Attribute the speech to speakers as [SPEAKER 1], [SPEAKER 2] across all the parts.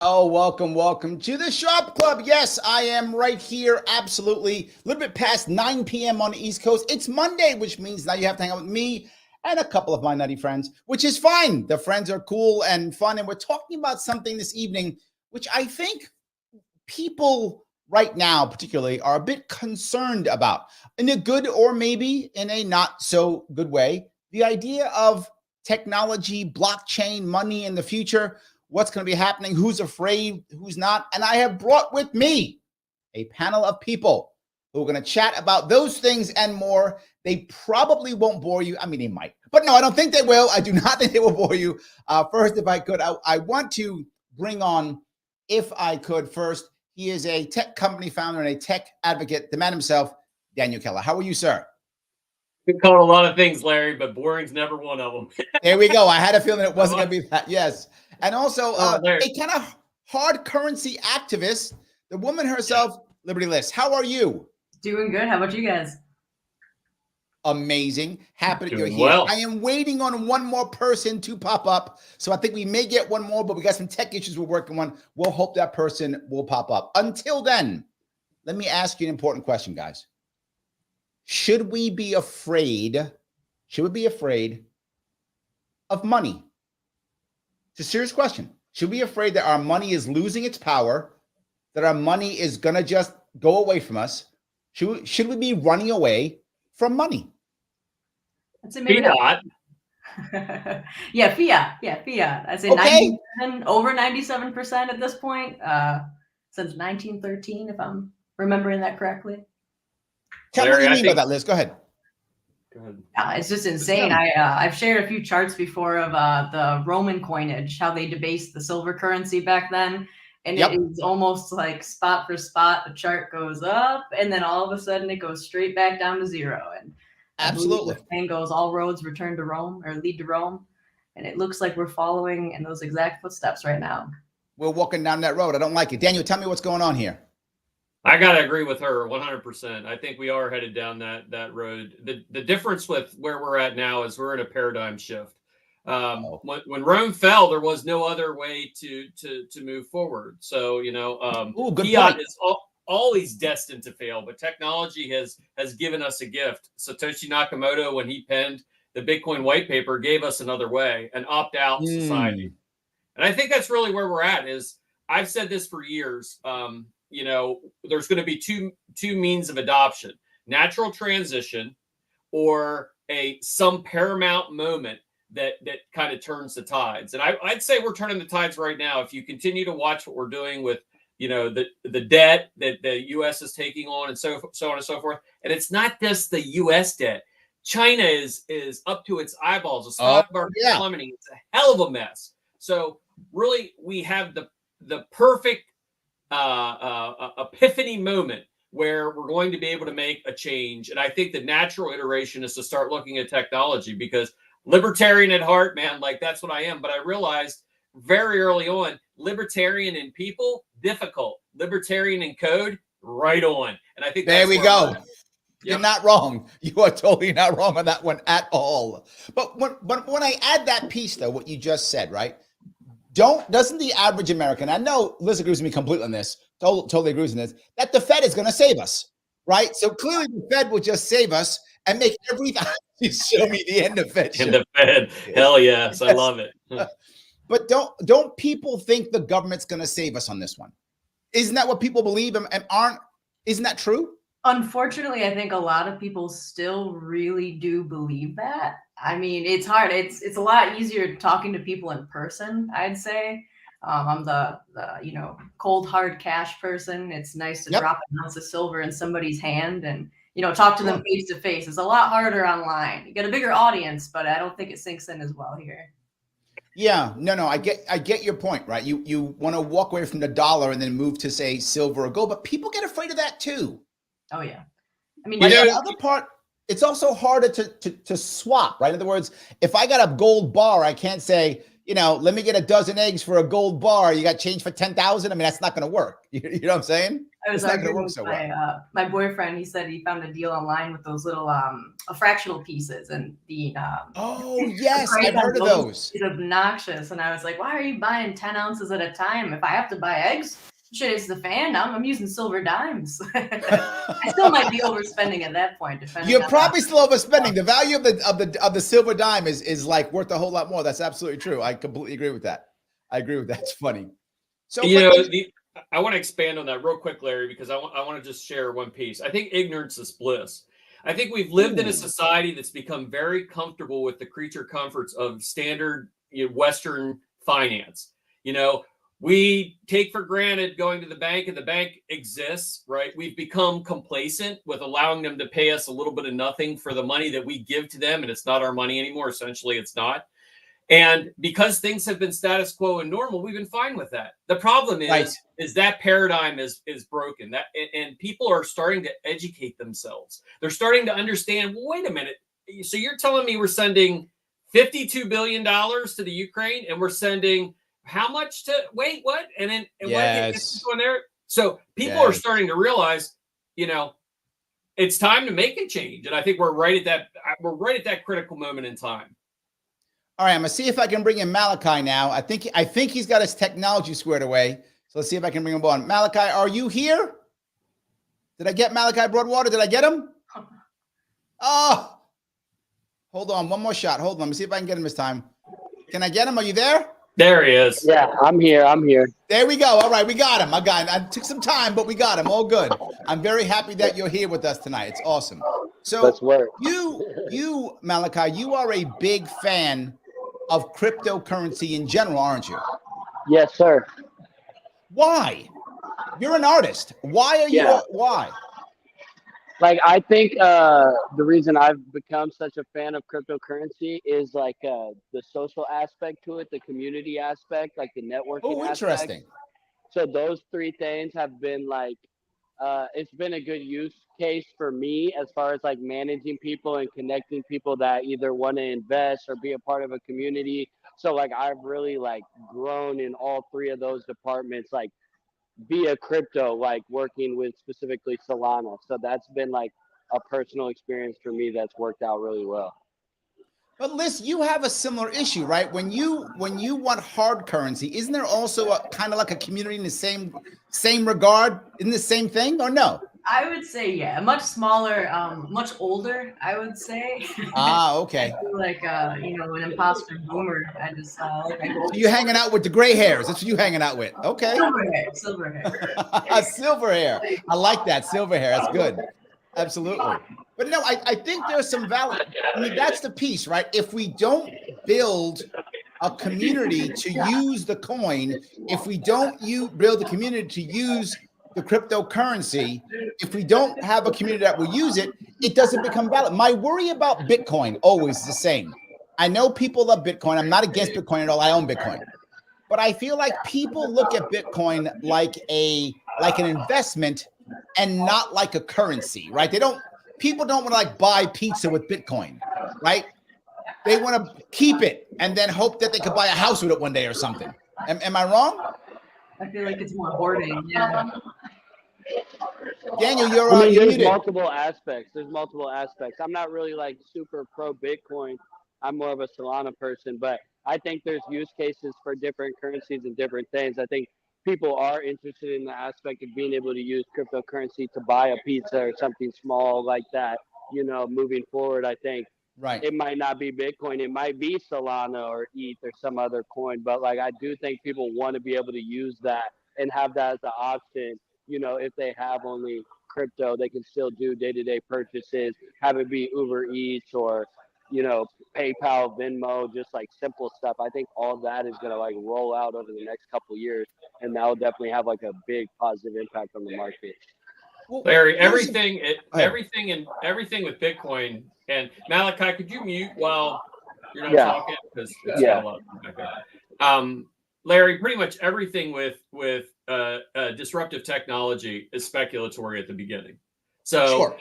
[SPEAKER 1] Oh, welcome to the Sharpe Club. Yes, I am right here. Absolutely. A little bit past 9 p.m. on the East Coast. It's Monday, which means now you have to hang out with me and a couple of my nutty friends, which is fine. The friends are cool and fun. And we're talking about something this evening, which I think people right now, particularly, are a bit concerned about in a good or maybe in a not so good way. The idea of technology, blockchain, money in the future. What's going to be happening, who's afraid, who's not. And I have brought with me a panel of people who are going to chat about those things and more. They probably won't bore you. I mean, they might, but no, I don't think they will. I do not think they will bore you. First, if I could, I want to bring on, if I could first, he is a tech company founder and a tech advocate, the man himself, Daniel Keller. How are you, sir?
[SPEAKER 2] Been called a lot of things, Larry, but boring's never one of them.
[SPEAKER 1] There we go. I had a feeling it wasn't going to be that. Yes. And also a kind of hard currency activist, the woman herself, Liberty Lyss. How are you?
[SPEAKER 3] Doing good. How about you guys?
[SPEAKER 1] Amazing. Happy that you're here.
[SPEAKER 2] Well.
[SPEAKER 1] I am waiting on one more person to pop up. So I think we may get one more, but we got some tech issues we're working on. We'll hope that person will pop up. Until then, let me ask you an important question, guys. Should we be afraid? Should we be afraid of money? It's a serious question. Should we be afraid that our money is losing its power, that our money is going to just go away from us? Should we be running away from money?
[SPEAKER 3] That's a maybe
[SPEAKER 2] fiat.
[SPEAKER 3] Yeah, fiat. Yeah, fiat. I say
[SPEAKER 1] Okay.
[SPEAKER 3] over 97% at this point, since 1913, if I'm remembering that correctly.
[SPEAKER 1] Tell me what you mean by that, Liz. Go ahead.
[SPEAKER 3] It's just insane. I've shared a few charts before of the Roman coinage, how they debased the silver currency back then. And It is almost like spot for spot, the chart goes up, and then all of a sudden it goes straight back down to zero. And
[SPEAKER 1] absolutely,
[SPEAKER 3] the saying goes, all roads return to Rome or lead to Rome. And it looks like we're following in those exact footsteps right now.
[SPEAKER 1] We're walking down that road. I don't like it. Daniel, tell me what's going on here.
[SPEAKER 2] I got to agree with her 100%. I think we are headed down that road. The difference with where we're at now is we're in a paradigm shift. When Rome fell, there was no other way to move forward. So, fiat is always destined to fail, but technology has given us a gift. Satoshi Nakamoto, when he penned the Bitcoin white paper, gave us another way, an opt-out society. And I think that's really where we're at. Is I've said this for years. There's going to be two means of adoption: natural transition, or some paramount moment that kind of turns the tides. And I'd say we're turning the tides right now. If you continue to watch what we're doing with, the debt that the U.S. is taking on, and so on and so forth. And it's not just the U.S. debt. China is up to its eyeballs. The stock market is plummeting. It's a hell of a mess. So really, we have the perfect epiphany moment where we're going to be able to make a change. And I think the natural iteration is to start looking at technology, because libertarian at heart, man, like that's what I am. But I realized very early on, libertarian in people, difficult. Libertarian in code, right on. And I think
[SPEAKER 1] there we go. You're not wrong. You are totally not wrong on that one at all. But when I add that piece, though, what you just said, right? Doesn't the average American, I know Liz agrees with me completely on this, totally agrees on this, that the Fed is going to save us, right? So clearly the Fed will just save us and make everything. You show me the end of Fed.
[SPEAKER 2] In the Fed. Hell yes. I love it.
[SPEAKER 1] But don't people think the government's going to save us on this one? Isn't that what people believe? And isn't that true?
[SPEAKER 3] Unfortunately, I think a lot of people still really do believe that. I mean, it's hard. It's a lot easier talking to people in person, I'd say. I'm the cold hard cash person. It's nice to drop an ounce of silver in somebody's hand and talk to them face to face. It's a lot harder online. You get a bigger audience, but I don't think it sinks in as well here.
[SPEAKER 1] Yeah, no, I get your point, right? You want to walk away from the dollar and then move to, say, silver or gold, but people get afraid of that too.
[SPEAKER 3] Oh yeah, I mean,
[SPEAKER 1] the other part, it's also harder to swap, right? In other words, if I got a gold bar, I can't say, let me get a dozen eggs for a gold bar. You got change for 10,000. I mean, that's not going to work. You know what I'm saying?
[SPEAKER 3] It's not going to work so well. My boyfriend, he said he found a deal online with those little fractional pieces, and the
[SPEAKER 1] oh yes, I've heard of those.
[SPEAKER 3] It's obnoxious, and I was like, why are you buying 10 ounces at a time? If I have to buy eggs, shit, it's the fan. I'm using silver dimes. I still might be overspending at that point.
[SPEAKER 1] You're probably still overspending. The value of the silver dime is like worth a whole lot more. That's absolutely true. I completely agree with that. I agree with that. It's funny. So
[SPEAKER 2] I want to expand on that real quick, Larry, because I want to just share one piece. I think ignorance is bliss. I think we've lived in a society that's become very comfortable with the creature comforts of standard Western finance. We take for granted going to the bank, and the bank exists, right? We've become complacent with allowing them to pay us a little bit of nothing for the money that we give to them, and it's not our money anymore. Essentially, it's not. And because things have been status quo and normal, we've been fine with that. The problem is that paradigm is broken. And people are starting to educate themselves. They're starting to understand, well, wait a minute. So you're telling me we're sending $52 billion to the Ukraine, and we're sending how much to what? And then
[SPEAKER 1] yes.
[SPEAKER 2] What there. So people are starting to realize, it's time to make a change. And I think we're right at that critical moment in time.
[SPEAKER 1] All right, I'm gonna see if I can bring in Malachi now. I think he's got his technology squared away. So let's see if I can bring him on. Malachi, are you here? Did I get Maliachi Broadwater? Did I get him? Oh, hold on, one more shot. Hold on, let me see if I can get him this time. Can I get him? Are you there?
[SPEAKER 2] There he is.
[SPEAKER 4] Yeah, I'm here.
[SPEAKER 1] There we go. All right, we got him. I took some time, but we got him. All good. I'm very happy that you're here with us tonight. It's awesome. So
[SPEAKER 4] let's work.
[SPEAKER 1] You, Malachi, you are a big fan of cryptocurrency in general, aren't you?
[SPEAKER 4] Yes, sir.
[SPEAKER 1] Why? You're an artist. Why are you? Why?
[SPEAKER 4] Like, I think the reason I've become such a fan of cryptocurrency is like the social aspect to it, the community aspect, like the networking
[SPEAKER 1] aspect. Oh, interesting.
[SPEAKER 4] So those three things have been like, it's been a good use case for me as far as like managing people and connecting people that either want to invest or be a part of a community. So like I've really like grown in all three of those departments, like via crypto, like working with specifically Solana. So that's been like a personal experience for me that's worked out really well.
[SPEAKER 1] But Lyss, you have a similar issue, right? When you want hard currency, isn't there also a kind of like a community in the same regard, in the same thing, or no?
[SPEAKER 3] I would say, yeah, much smaller, much older, I would say.
[SPEAKER 1] Ah, okay.
[SPEAKER 3] I feel like, an imposter boomer. I just
[SPEAKER 1] so you're hanging out with the gray hairs. That's what you're hanging out with. Okay.
[SPEAKER 3] Silver hair.
[SPEAKER 1] Silver hair. I like that. Silver hair. That's good. Absolutely. But I think there's some valid. I mean, that's the piece, right? If we don't build a community to use the coin, if we don't build the community to use the cryptocurrency, if we don't have a community that will use it, it doesn't become valid. My worry about Bitcoin always the same. I know people love Bitcoin. I'm not against Bitcoin at all. I own Bitcoin. But I feel like people look at Bitcoin like an investment and not like a currency, right? People don't want to like buy pizza with Bitcoin, right? They want to keep it and then hope that they could buy a house with it one day or something. Am I wrong?
[SPEAKER 3] I feel like it's more hoarding. Yeah.
[SPEAKER 1] Daniel, you're
[SPEAKER 4] there's multiple aspects. I'm not really like super pro Bitcoin. I'm more of a Solana person, but I think there's use cases for different currencies and different things. I think people are interested in the aspect of being able to use cryptocurrency to buy a pizza or something small like that. Moving forward, I think it might not be Bitcoin. It might be Solana or ETH or some other coin. But like, I do think people want to be able to use that and have that as the option. If they have only crypto, they can still do day-to-day purchases, have it be Uber Eats or, PayPal, Venmo, just like simple stuff. I think all that is going to like roll out over the next couple of years. And that will definitely have like a big positive impact on the market.
[SPEAKER 2] Larry, everything with Bitcoin, and Malachi, could you mute while you're not talking? Because it's got a lot of Larry, pretty much everything with disruptive technology is speculatory at the beginning. So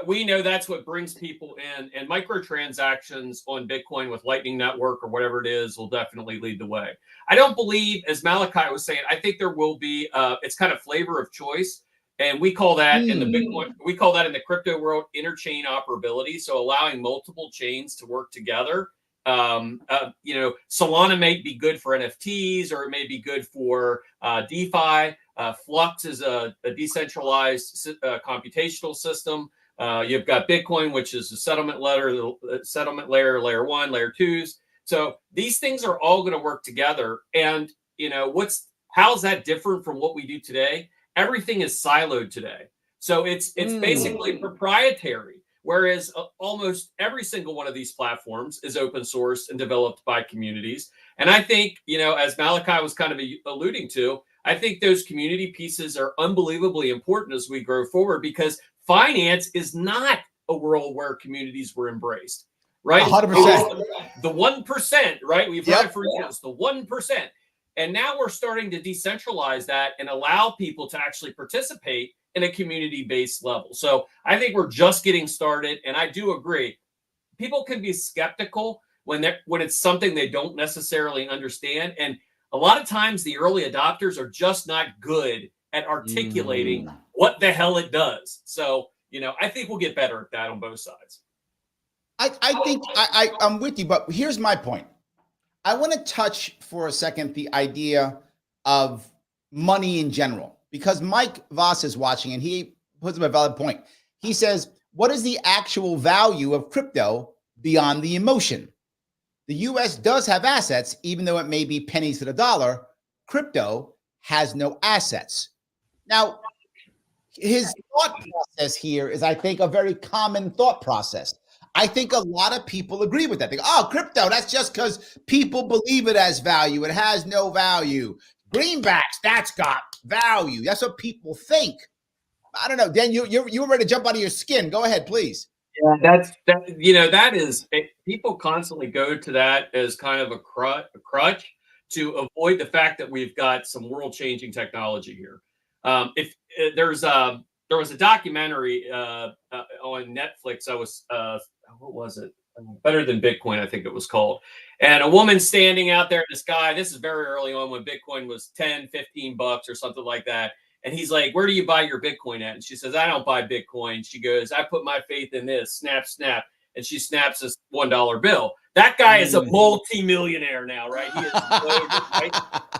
[SPEAKER 2] we know that's what brings people in, and microtransactions on Bitcoin with Lightning Network or whatever it is will definitely lead the way. I don't believe, as Malachi was saying, I think there will be it's kind of flavor of choice, and we call that in the Bitcoin, we call that in the crypto world interchain operability. So allowing multiple chains to work together. Solana may be good for NFTs, or it may be good for DeFi. Flux is a decentralized computational system. You've got Bitcoin, which is the settlement layer, layer 1, layer 2s. So these things are all going to work together. And how's that different from what we do today? Everything is siloed today. So it's basically proprietary. Whereas almost every single one of these platforms is open source and developed by communities. And I think, as Malachi was kind of alluding to, I think those community pieces are unbelievably important as we grow forward, because finance is not a world where communities were embraced, right?
[SPEAKER 1] 100%.
[SPEAKER 2] The 1%, right? We've heard it for years, the 1%. And now we're starting to decentralize that and allow people to actually participate in a community-based level. So I think we're just getting started. And I do agree, people can be skeptical when it's something they don't necessarily understand. And a lot of times the early adopters are just not good at articulating what the hell it does. So, I think we'll get better at that on both sides.
[SPEAKER 1] I think I'm with you, but here's my point. I want to touch for a second the idea of money in general, because Mike Voss is watching and he puts up a valid point. He says, what is the actual value of crypto beyond the emotion? The US does have assets, even though it may be pennies to the dollar. Crypto has no assets. Now, his thought process here is, I think, a very common thought process. I think a lot of people agree with that. They go, oh, crypto, that's just because people believe it has value. It has no value. Greenbacks, that's got value. That's what people think. I don't know. Dan, you were ready to jump out of your skin. Go ahead, please.
[SPEAKER 2] Yeah, that is, people constantly go to that as kind of a crutch to avoid the fact that we've got some world-changing technology here. If there was a documentary on Netflix, what was it? Better Than Bitcoin, I think it was called. And a woman standing out there in the sky. This is very early on when Bitcoin was 10, 15 bucks or something like that. And he's like, where do you buy your Bitcoin at? And she says, I don't buy Bitcoin. She goes, I put my faith in this. Snap, snap. And she snaps this $1 bill. That guy is a multi-millionaire now, right? He is loaded, right?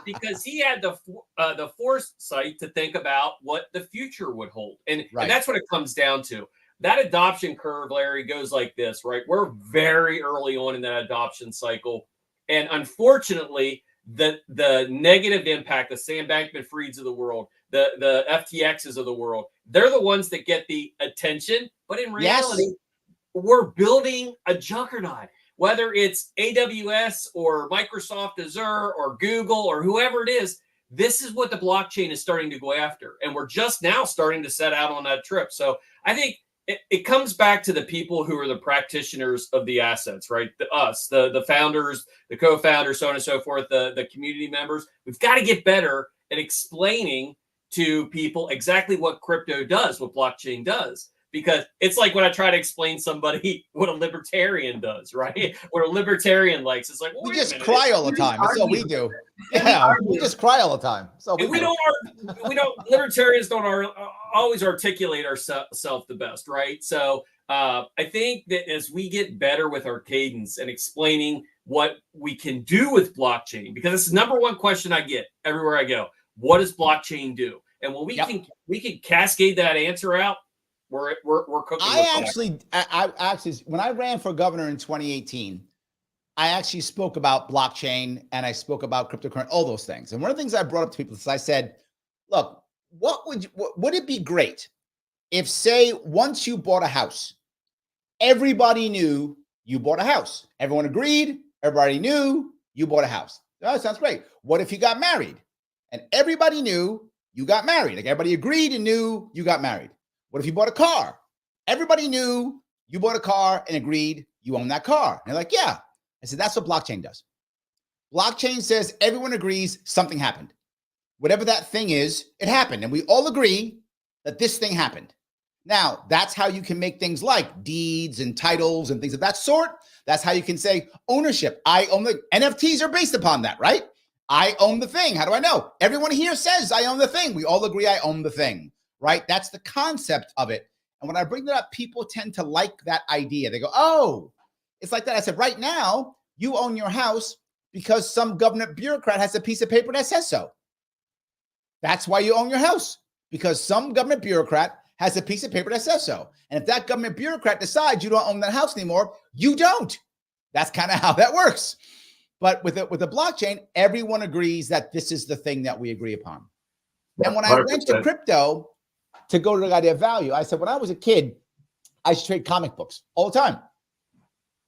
[SPEAKER 2] Because he had the foresight to think about what the future would hold. And that's what it comes down to. That adoption curve, Larry, goes like this, right? We're very early on in that adoption cycle. And unfortunately, the negative impact, the Sam Bankman-Frieds of the world, the FTXs of the world, they're the ones that get the attention. But in reality, we're building a juggernaut. Whether it's AWS or Microsoft Azure or Google or whoever it is, this is what the blockchain is starting to go after. And we're just now starting to set out on that trip. So I think it comes back to the people who are the practitioners of the assets, right? The founders, the co-founders, so on and so forth, the community members. We've got to get better at explaining to people exactly what crypto does, what blockchain does. Because it's like when I try to explain somebody what a libertarian does, right? What a libertarian likes. It's like,
[SPEAKER 1] we just cry all the time. That's all we do. Yeah, we just cry all the time. So we don't.
[SPEAKER 2] Libertarians don't always articulate ourselves the best, right? So I think that as we get better with our cadence and explaining what we can do with blockchain, because it's the number one question I get everywhere I go. What does blockchain do? And when we can cascade that answer out, we're cooking.
[SPEAKER 1] I actually, when I ran for governor in 2018, I actually spoke about blockchain and I spoke about cryptocurrency, all those things. And one of the things I brought up to people is I said, look, would it be great if, say, once you bought a house, everybody knew you bought a house. Everyone agreed. Everybody knew you bought a house. That sounds great. What if you got married and everybody knew you got married? Like everybody agreed and knew you got married. What if you bought a car? Everybody knew you bought a car and agreed you own that car. And they're like, yeah. I said, that's what blockchain does. Blockchain says everyone agrees something happened. Whatever that thing is, it happened. And we all agree that this thing happened. Now, that's how you can make things like deeds and titles and things of that sort. That's how you can say ownership. I own the NFTs are based upon that, right? I own the thing. How do I know? Everyone here says I own the thing. We all agree I own the thing, right? That's the concept of it. And when I bring that up, people tend to like that idea. They go, oh, it's like that. I said, right now, you own your house because some government bureaucrat has a piece of paper that says so. That's why you own your house, because some government bureaucrat has a piece of paper that says so. And if that government bureaucrat decides you don't own that house anymore, you don't. That's kind of how that works. But with the blockchain, everyone agrees that this is the thing that we agree upon. And when I went to crypto to go to the idea of value, I said, when I was a kid, I used to trade comic books all the time.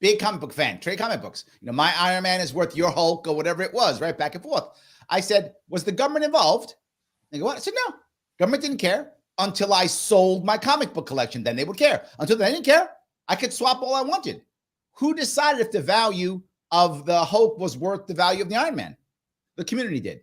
[SPEAKER 1] Big comic book fan, trade comic books. You know, my Iron Man is worth your Hulk or whatever it was, right? Back and forth. I said, was the government involved? They go, what? I said, no, government didn't care until I sold my comic book collection. Then they would care. Until they didn't care, I could swap all I wanted. Who decided if the value of the Hulk was worth the value of the Iron Man? The community did.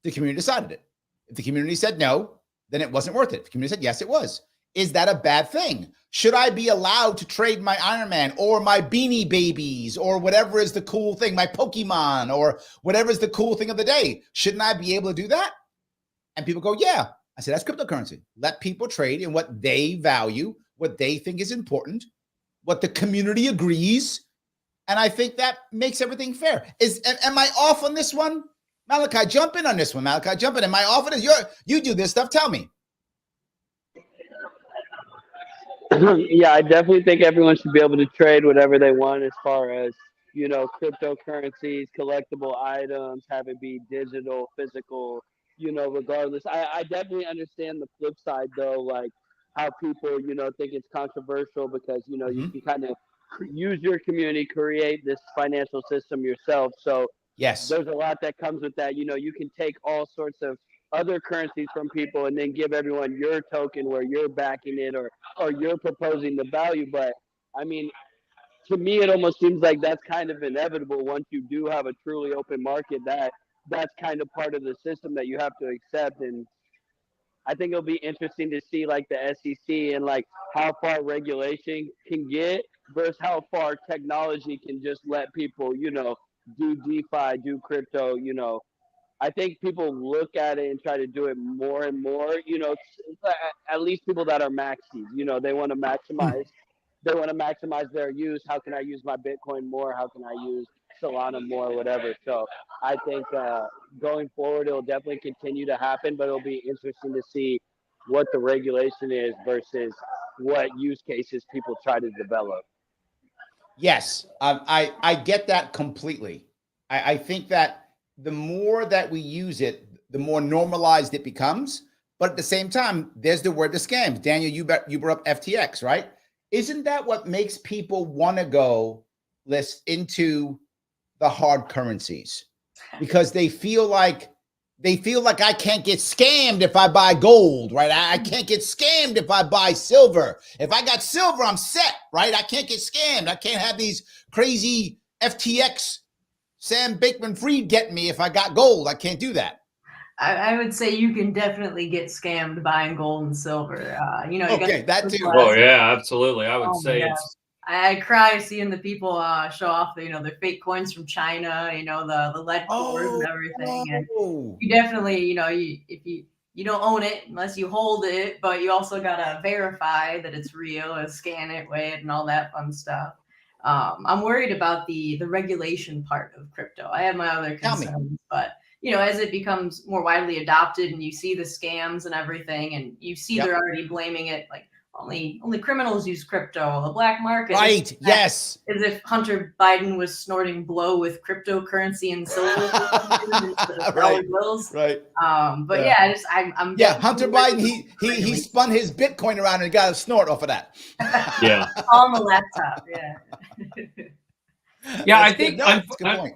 [SPEAKER 1] The community decided it. If the community said no, then it wasn't worth it. If the community said yes, it was. Is that a bad thing? Should I be allowed to trade my Iron Man or my Beanie Babies or whatever is the cool thing, my Pokemon or whatever is the cool thing of the day? Shouldn't I be able to do that? And people go, yeah. I said, that's cryptocurrency. Let people trade in what they value, what they think is important, what the community agrees. And I think that makes everything fair. Am I off on this one? Malachi, jump in on this one. Malachi, jump in. Am I off on it? You do this stuff. Tell me.
[SPEAKER 4] Yeah, I definitely think everyone should be able to trade whatever they want as far as, you know, cryptocurrencies, collectible items, have it be digital, physical, you know, regardless. I definitely understand the flip side, though, like how people, you know, think it's controversial because, you know, you can kind of use your community, create this financial system yourself. So
[SPEAKER 1] yes,
[SPEAKER 4] there's a lot that comes with that. You know, you can take all sorts of other currencies from people and then give everyone your token where you're backing it or you're proposing the value. But I mean, to me, it almost seems like that's kind of inevitable once you do have a truly open market. That's kind of part of the system that you have to accept. And I think it'll be interesting to see like the SEC and like how far regulation can get versus how far technology can just let people, you know, do DeFi, do crypto, you know. I think people look at it and try to do it more and more, you know, at least people that are maxis, you know, they want to maximize their use. How can I use my Bitcoin more? How can I use Solana more, whatever. So I think going forward, it'll definitely continue to happen, but it'll be interesting to see what the regulation is versus what use cases people try to develop.
[SPEAKER 1] Yes, I get that completely. I think that the more that we use it, the more normalized it becomes. But at the same time, there's the word the scams. Daniel, you brought up FTX, right? Isn't that what makes people want to go into the hard currencies? Because they feel like I can't get scammed if I buy gold, right? I can't get scammed if I buy silver. If I got silver, I'm set, right? I can't get scammed. I can't have these crazy FTX Sam Bankman-Fried get me if I got gold. I can't do that.
[SPEAKER 3] I would say you can definitely get scammed buying gold and silver. You know,
[SPEAKER 1] okay, that too.
[SPEAKER 2] Oh yeah, absolutely. I would say it's.
[SPEAKER 3] I cry seeing the people show off the, you know, their fake coins from China. You know, the lead cores and everything. And you definitely, you know, if you don't own it unless you hold it, but you also gotta verify that it's real, and scan it, weigh it, and all that fun stuff. I'm worried about the regulation part of crypto. I have my other concerns, but you know, as it becomes more widely adopted and you see the scams and everything, and you see they're already blaming it like only criminals use crypto, the black market.
[SPEAKER 1] Right. Yes.
[SPEAKER 3] As if Hunter Biden was snorting blow with cryptocurrency and silver instead of dollar bills.
[SPEAKER 1] Right.
[SPEAKER 3] But yeah, I'm
[SPEAKER 1] Hunter Biden, he spun his Bitcoin around and got a snort off of that.
[SPEAKER 2] Yeah.
[SPEAKER 3] On the laptop. Yeah.
[SPEAKER 2] Yeah, I think
[SPEAKER 1] that's a good point.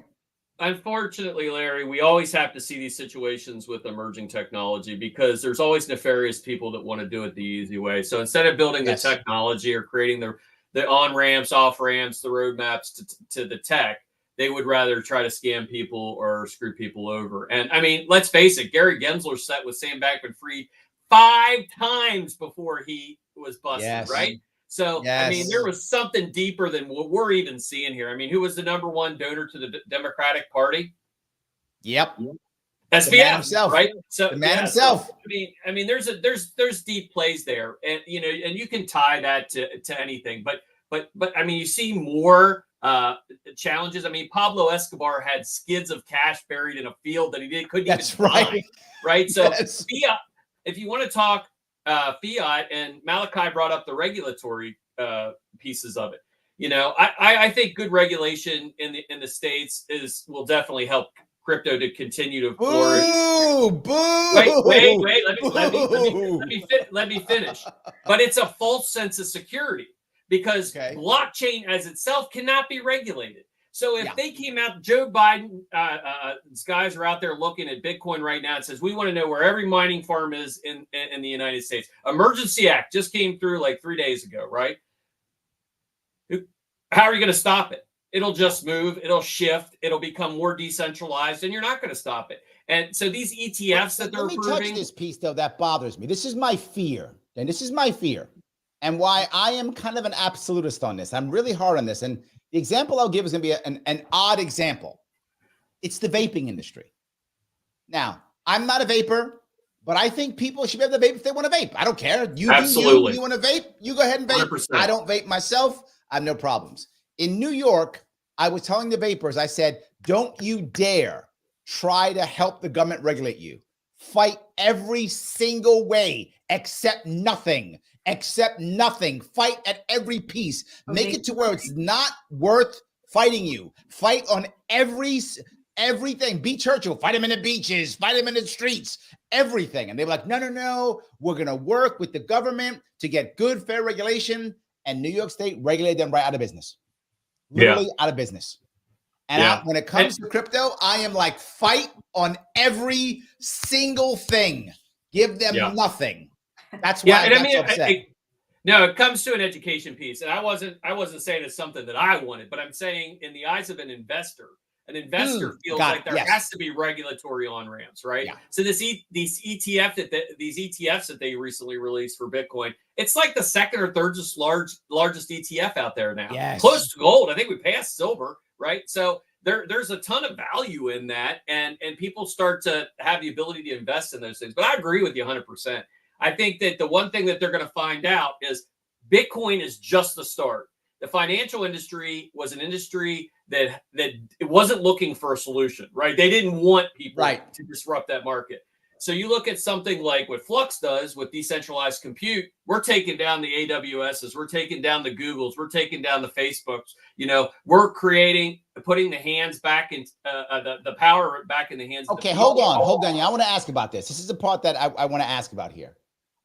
[SPEAKER 2] Unfortunately, Larry, we always have to see these situations with emerging technology because there's always nefarious people that want to do it the easy way. So instead of building the technology or creating the on-ramps, off-ramps, the roadmaps to the tech, they would rather try to scam people or screw people over. And I mean, let's face it, Gary Gensler sat with Sam Bankman-Fried 5 times before he was busted,
[SPEAKER 1] Yes.
[SPEAKER 2] right? So, I mean, there was something deeper than what we're even seeing here. I mean, who was the number one donor to the Democratic Party?
[SPEAKER 1] Yep.
[SPEAKER 2] SPF,
[SPEAKER 1] the man himself,
[SPEAKER 2] right? So
[SPEAKER 1] the man himself.
[SPEAKER 2] So, I mean, there's deep plays there, and and you can tie that to anything. But I mean, you see more challenges. I mean, Pablo Escobar had skids of cash buried in a field that he couldn't even find, right? So fiat, if you want to talk fiat, and Malachi brought up the regulatory pieces of it. I think good regulation in the States will definitely help crypto to continue to flourish. Wait. Let me finish. But it's a false sense of security because blockchain as itself cannot be regulated. So if they came out, Joe Biden, these guys are out there looking at Bitcoin right now and says, we want to know where every mining farm is in the United States. Emergency Act just came through like 3 days ago, right? How are you going to stop it? It'll just move, it'll shift, it'll become more decentralized, and you're not going to stop it. And so these ETFs that they're approving.
[SPEAKER 1] Let me touch this piece, though, that bothers me. This is my fear, and this is my fear, and why I am kind of an absolutist on this. I'm really hard on this, and the example I'll give is going to be an odd example. It's the vaping industry. Now, I'm not a vapor, but I think people should be able to vape if they want to vape. I don't care. You
[SPEAKER 2] Absolutely.
[SPEAKER 1] You want to vape? You go ahead and vape.
[SPEAKER 2] 100%.
[SPEAKER 1] I don't vape myself. I have no problems. In New York, I was telling the vapors, I said, don't you dare try to help the government regulate you. Fight every single way, accept nothing. Fight at every piece. Make it to where it's not worth fighting you. Fight on everything. Beat Churchill, fight him in the beaches, fight him in the streets, everything. And they were like, no, we're going to work with the government to get good, fair regulation. And New York State regulated them right out of business. Literally out of business. And when it comes to crypto, I am like, fight on every single thing. Give them nothing. That's why I got so upset.
[SPEAKER 2] No, it comes to an education piece. And I wasn't saying it's something that I wanted, but I'm saying in the eyes of an investor feels like there has to be regulatory on-ramps, right? So these ETFs that they recently released for Bitcoin, it's like the second or third largest ETF out there now. Close to gold. I think we passed silver, right? So there's a ton of value in that, and people start to have the ability to invest in those things. But I agree with you 100%. I think that the one thing that they're going to find out is Bitcoin is just the start. The financial industry was an industry that it wasn't looking for a solution, right? They didn't want people to disrupt that market. So you look at something like what Flux does with decentralized compute. We're taking down the AWSs, we're taking down the Googles, we're taking down the Facebooks. We're putting the hands back in the power back in the hands.
[SPEAKER 1] Okay, hold on. I want to ask about this. This is the part that I want to ask about here.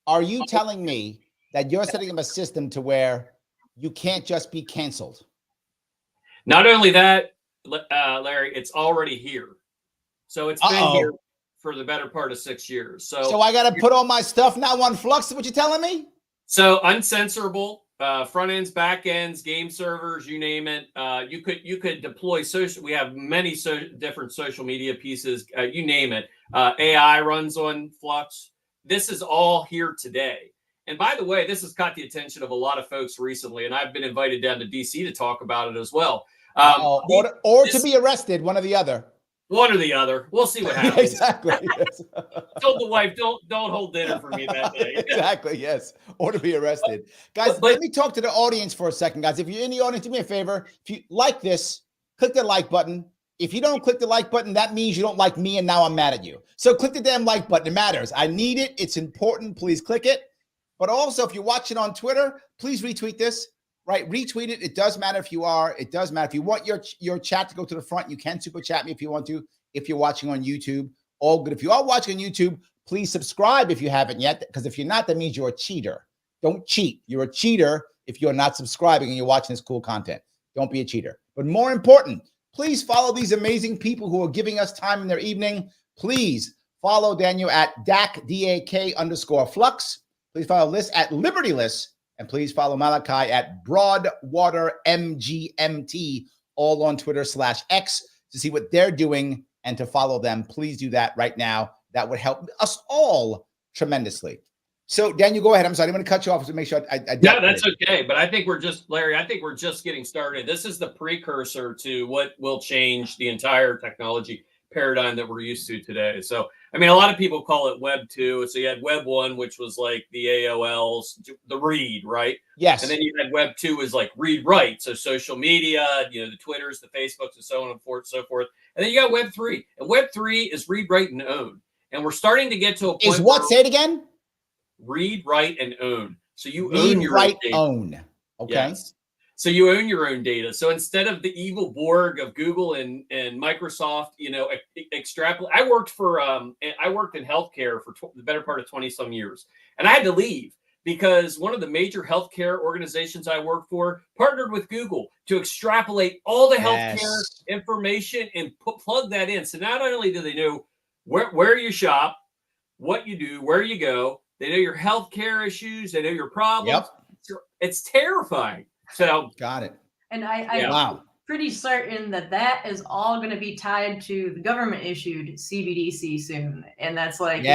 [SPEAKER 1] Are you telling me that you're setting up a system to where you can't just be canceled?
[SPEAKER 2] Not only that, Larry, it's already here. So it's been here for the better part of 6 years. So
[SPEAKER 1] I got to put all my stuff now on Flux, is what you're telling me?
[SPEAKER 2] So uncensorable, front ends, back ends, game servers, you name it. You could deploy social. We have many different social media pieces, you name it. AI runs on Flux. This is all here today. And by the way, this has caught the attention of a lot of folks recently, and I've been invited down to DC to talk about it as well.
[SPEAKER 1] Or to be arrested, one or the other.
[SPEAKER 2] One or the other. We'll see what happens.
[SPEAKER 1] Exactly. Yes.
[SPEAKER 2] Told the wife, don't hold dinner for me that day.
[SPEAKER 1] Exactly. Yes. Or to be arrested. Guys, let me talk to the audience for a second, guys. If you're in the audience, do me a favor. If you like this, click the like button. If you don't click the like button, that means you don't like me, and now I'm mad at you. So click the damn like button. It matters. I need it. It's important. Please click it. But also, if you're watching on Twitter, please retweet this. Right? Retweet it. It does matter if you are. It does matter. If you want your chat to go to the front, you can super chat me if you want to. If you're watching on YouTube, all good. If you are watching on YouTube, please subscribe if you haven't yet, because if you're not, that means you're a cheater. Don't cheat. You're a cheater if you're not subscribing and you're watching this cool content. Don't be a cheater. But more important, please follow these amazing people who are giving us time in their evening. Please follow Daniel at DAK_Flux. Please follow Lyss at Liberty Lyss. And please follow Maliachi at Broadwater MGMT, all on Twitter /X, to see what they're doing and to follow them. Please do that right now. That would help us all tremendously. So Daniel, go ahead. I'm sorry. I'm going to cut you off to make sure I
[SPEAKER 2] No, that's okay. But I think we're just, Larry, I think we're just getting started. This is the precursor to what will change the entire technology paradigm that we're used to today. So, I mean, a lot of people call it Web 2. So you had Web 1, which was like the AOLs, the read, right?
[SPEAKER 1] Yes.
[SPEAKER 2] And then you had Web 2 was like read write. So social media, you know, the Twitters, the Facebooks, and so on and so forth. And then you got Web 3. And Web 3 is read, write, and own. And we're starting to get to a point.
[SPEAKER 1] Is what? Say it again.
[SPEAKER 2] Read, write, and own. So you
[SPEAKER 1] read,
[SPEAKER 2] own your
[SPEAKER 1] write,
[SPEAKER 2] own data.
[SPEAKER 1] own. Okay.
[SPEAKER 2] Yes. So you own your own data. So instead of the evil Borg of Google and Microsoft, you know, extrapolate. I worked in healthcare for the better part of 20 some years, and I had to leave because one of the major healthcare organizations I worked for partnered with Google to extrapolate all the healthcare information and plug that in. So not only do they know where you shop, what you do, where you go, they know your healthcare issues, they know your problems.
[SPEAKER 1] Yep.
[SPEAKER 2] It's terrifying. So
[SPEAKER 1] got it.
[SPEAKER 3] And I'm pretty certain that is all going to be tied to the government issued CBDC soon. And that's like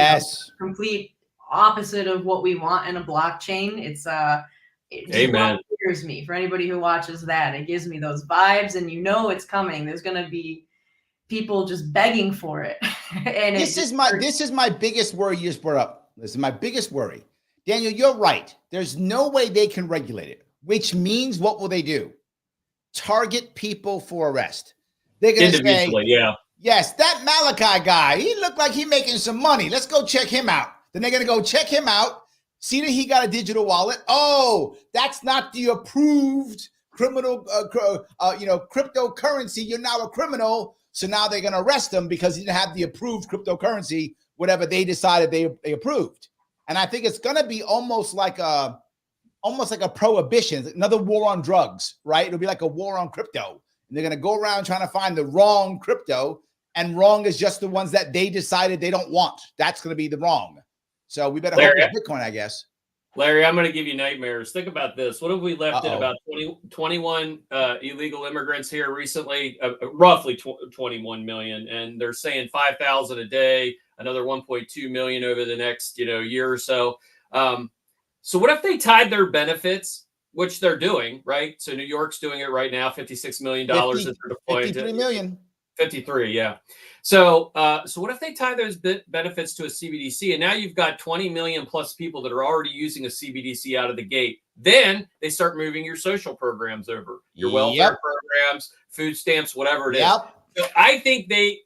[SPEAKER 3] complete opposite of what we want in a blockchain. It scares me. For anybody who watches that, it gives me those vibes, and you know it's coming. There's going to be people just begging for it. And
[SPEAKER 1] this is my biggest worry you just brought up. This is my biggest worry. Daniel, you're right. There's no way they can regulate it, which means what will they do? Target people for arrest. They're going to say, yes, that Maliachi guy, he looked like he making some money. Let's go check him out. Then they're going to go check him out, see that he got a digital wallet. Oh, that's not the approved criminal, cryptocurrency. You're now a criminal. So now they're going to arrest him because he didn't have the approved cryptocurrency, whatever they decided they approved. And I think it's going to be almost like a prohibition, another war on drugs, right? It'll be like a war on crypto. And they're going to go around trying to find the wrong crypto, and wrong is just the ones that they decided they don't want. That's going to be the wrong. So we better hope it's Bitcoin, I guess.
[SPEAKER 2] Larry, I'm going to give you nightmares. Think about this. What have we left in about 21 illegal immigrants here recently? Roughly 21 million. And they're saying 5,000 a day, another 1.2 million over the next, year or so. So what if they tied their benefits, which they're doing, right? So New York's doing it right now, $56 million.
[SPEAKER 1] 53 million.
[SPEAKER 2] 53, yeah. So what if they tie those benefits to a CBDC, and now you've got 20 million plus people that are already using a CBDC out of the gate? Then they start moving your social programs over, your welfare programs, food stamps, whatever it is. So I think they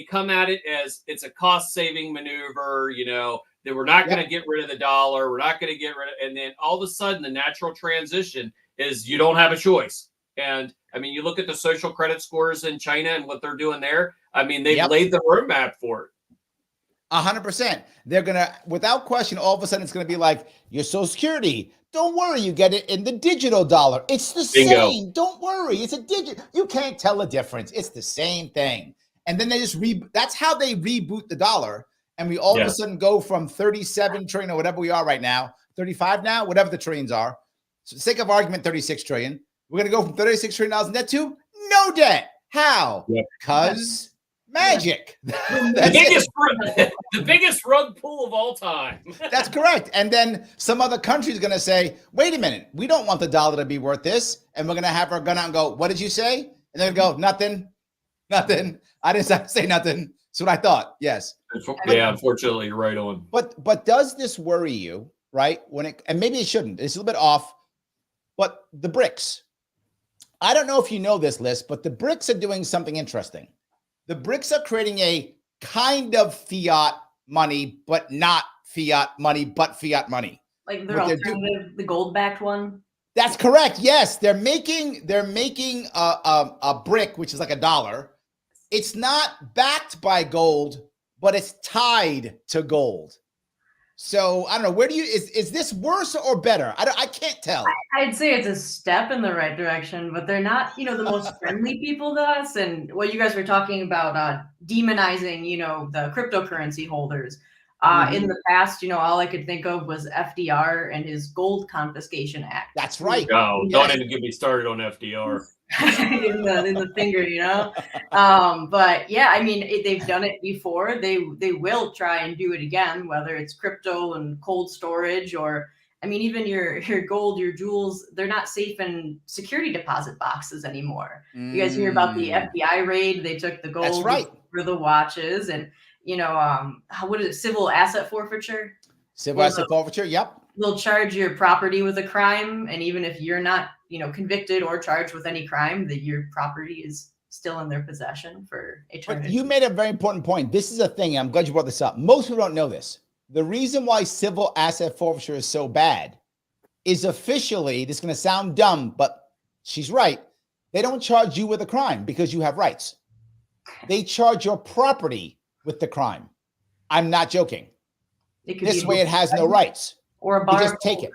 [SPEAKER 2] come at it as it's a cost saving maneuver, that we're not going to get rid of the dollar. We're not going to get rid of, and then all of a sudden the natural transition is you don't have a choice. And I mean, you look at the social credit scores in China and what they're doing there. I mean, they've laid the roadmap for it.
[SPEAKER 1] 100%. They're going to, without question, all of a sudden it's going to be like your Social Security. Don't worry, you get it in the digital dollar. It's the same. Don't worry. It's a digit. You can't tell the difference. It's the same thing. And then they just that's how they reboot the dollar. And we all of a sudden go from 37 trillion or whatever we are right now, 35 now, whatever the trillions are. So for the sake of argument, 36 trillion. We're going to go from $36 trillion in debt to no debt. How? Because magic.
[SPEAKER 2] The biggest rug pull of all time.
[SPEAKER 1] That's correct. And then some other country is going to say, wait a minute, we don't want the dollar to be worth this. And we're going to have our gun out and go, what did you say? And they're going to go, nothing. I didn't say nothing. That's what I thought. Yes.
[SPEAKER 2] Yeah, unfortunately, you're right on.
[SPEAKER 1] But does this worry you, right? And maybe it shouldn't. It's a little bit off. But the BRICS. I don't know if you know this, Lyss, but the BRICS are doing something interesting. The BRICS are creating a kind of fiat money, but not fiat money, but fiat money.
[SPEAKER 3] Like their alternative, the gold-backed one?
[SPEAKER 1] That's correct. Yes, they're making a brick, which is like $1. It's not backed by gold, but it's tied to gold. So I don't know. Where do you is this worse or better? I can't tell.
[SPEAKER 3] I'd say it's a step in the right direction, but they're not, the most friendly people to us. And what you guys were talking about, demonizing, the cryptocurrency holders. In the past, all I could think of was FDR and his Gold Confiscation Act.
[SPEAKER 1] That's right.
[SPEAKER 2] Oh, don't even get me started on FDR.
[SPEAKER 3] in the finger, But yeah, I mean, they've done it before. They will try and do it again, whether it's crypto and cold storage, or I mean, even your gold, your jewels, they're not safe in security deposit boxes anymore. You guys hear about the FBI raid? They took the gold.
[SPEAKER 1] That's right.
[SPEAKER 3] For the watches, and what is it? Civil asset forfeiture.
[SPEAKER 1] Civil asset forfeiture. Yep. They'll
[SPEAKER 3] charge your property with a crime, and even if you're not, convicted or charged with any crime, that your property is still in their possession for eternity.
[SPEAKER 1] But you made a very important point. This is a thing. I'm glad you brought this up. Most people don't know this. The reason why civil asset forfeiture is so bad is officially, this is going to sound dumb, but she's right. They don't charge you with a crime because you have rights. They charge your property with the crime. I'm not joking. This way it has no rights.
[SPEAKER 3] Or a bar.
[SPEAKER 1] They just take it.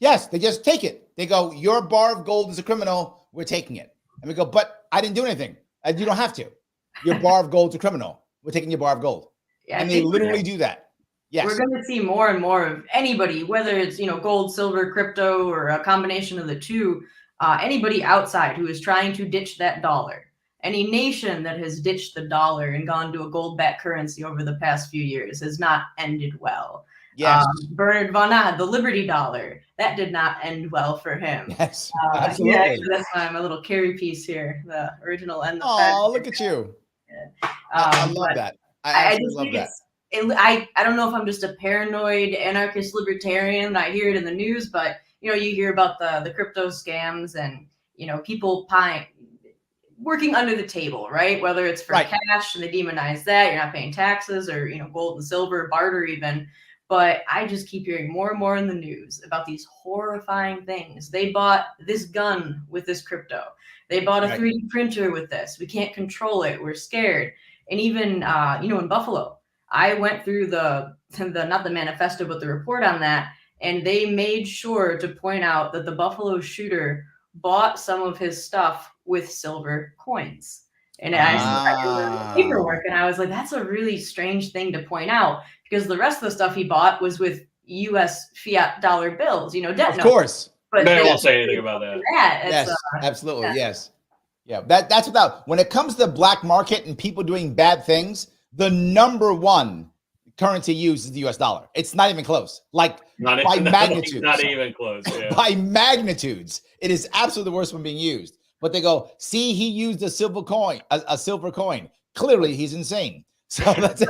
[SPEAKER 1] Yes, they just take it. They go, your bar of gold is a criminal. We're taking it. And we go, but I didn't do anything. You don't have to. Your bar of gold is a criminal. We're taking your bar of gold. Yeah, and they literally do that. Yes.
[SPEAKER 3] We're going to see more and more of anybody, whether it's, gold, silver, crypto, or a combination of the two, anybody outside who is trying to ditch that dollar. Any nation that has ditched the dollar and gone to a gold-backed currency over the past few years has not ended well.
[SPEAKER 1] Yes.
[SPEAKER 3] Bernard von Ahn, the Liberty dollar, that did not end well for him.
[SPEAKER 1] Yes, absolutely.
[SPEAKER 3] Yeah, that's my little carry piece here, the original and the
[SPEAKER 1] Oh, look at you. I love that. I just love that.
[SPEAKER 3] I don't know if I'm just a paranoid anarchist libertarian. I hear it in the news, but you hear about the crypto scams and people working under the table, right? Whether it's for cash and they demonize that, you're not paying taxes, or gold and silver, barter even. But I just keep hearing more and more in the news about these horrifying things. They bought this gun with this crypto. They bought a 3D printer with this. We can't control it. We're scared. And even in Buffalo, I went through the not the manifesto, but the report on that, and they made sure to point out that the Buffalo shooter bought some of his stuff with silver coins. And I saw the paperwork, and I was like, that's a really strange thing to point out, because the rest of the stuff he bought was with U.S. fiat dollar bills, debt notes.
[SPEAKER 1] Of course.
[SPEAKER 2] But they won't say anything about that.
[SPEAKER 1] Yes, absolutely. Yeah. Yes. Yeah. That's without, when it comes to the black market and people doing bad things, the number one currency used is the US dollar. It's not even close. By magnitudes.
[SPEAKER 2] Not even close. Yeah.
[SPEAKER 1] By magnitudes. It is absolutely the worst one being used. But they go, see, he used a silver coin, a silver coin. Clearly, he's insane. So that's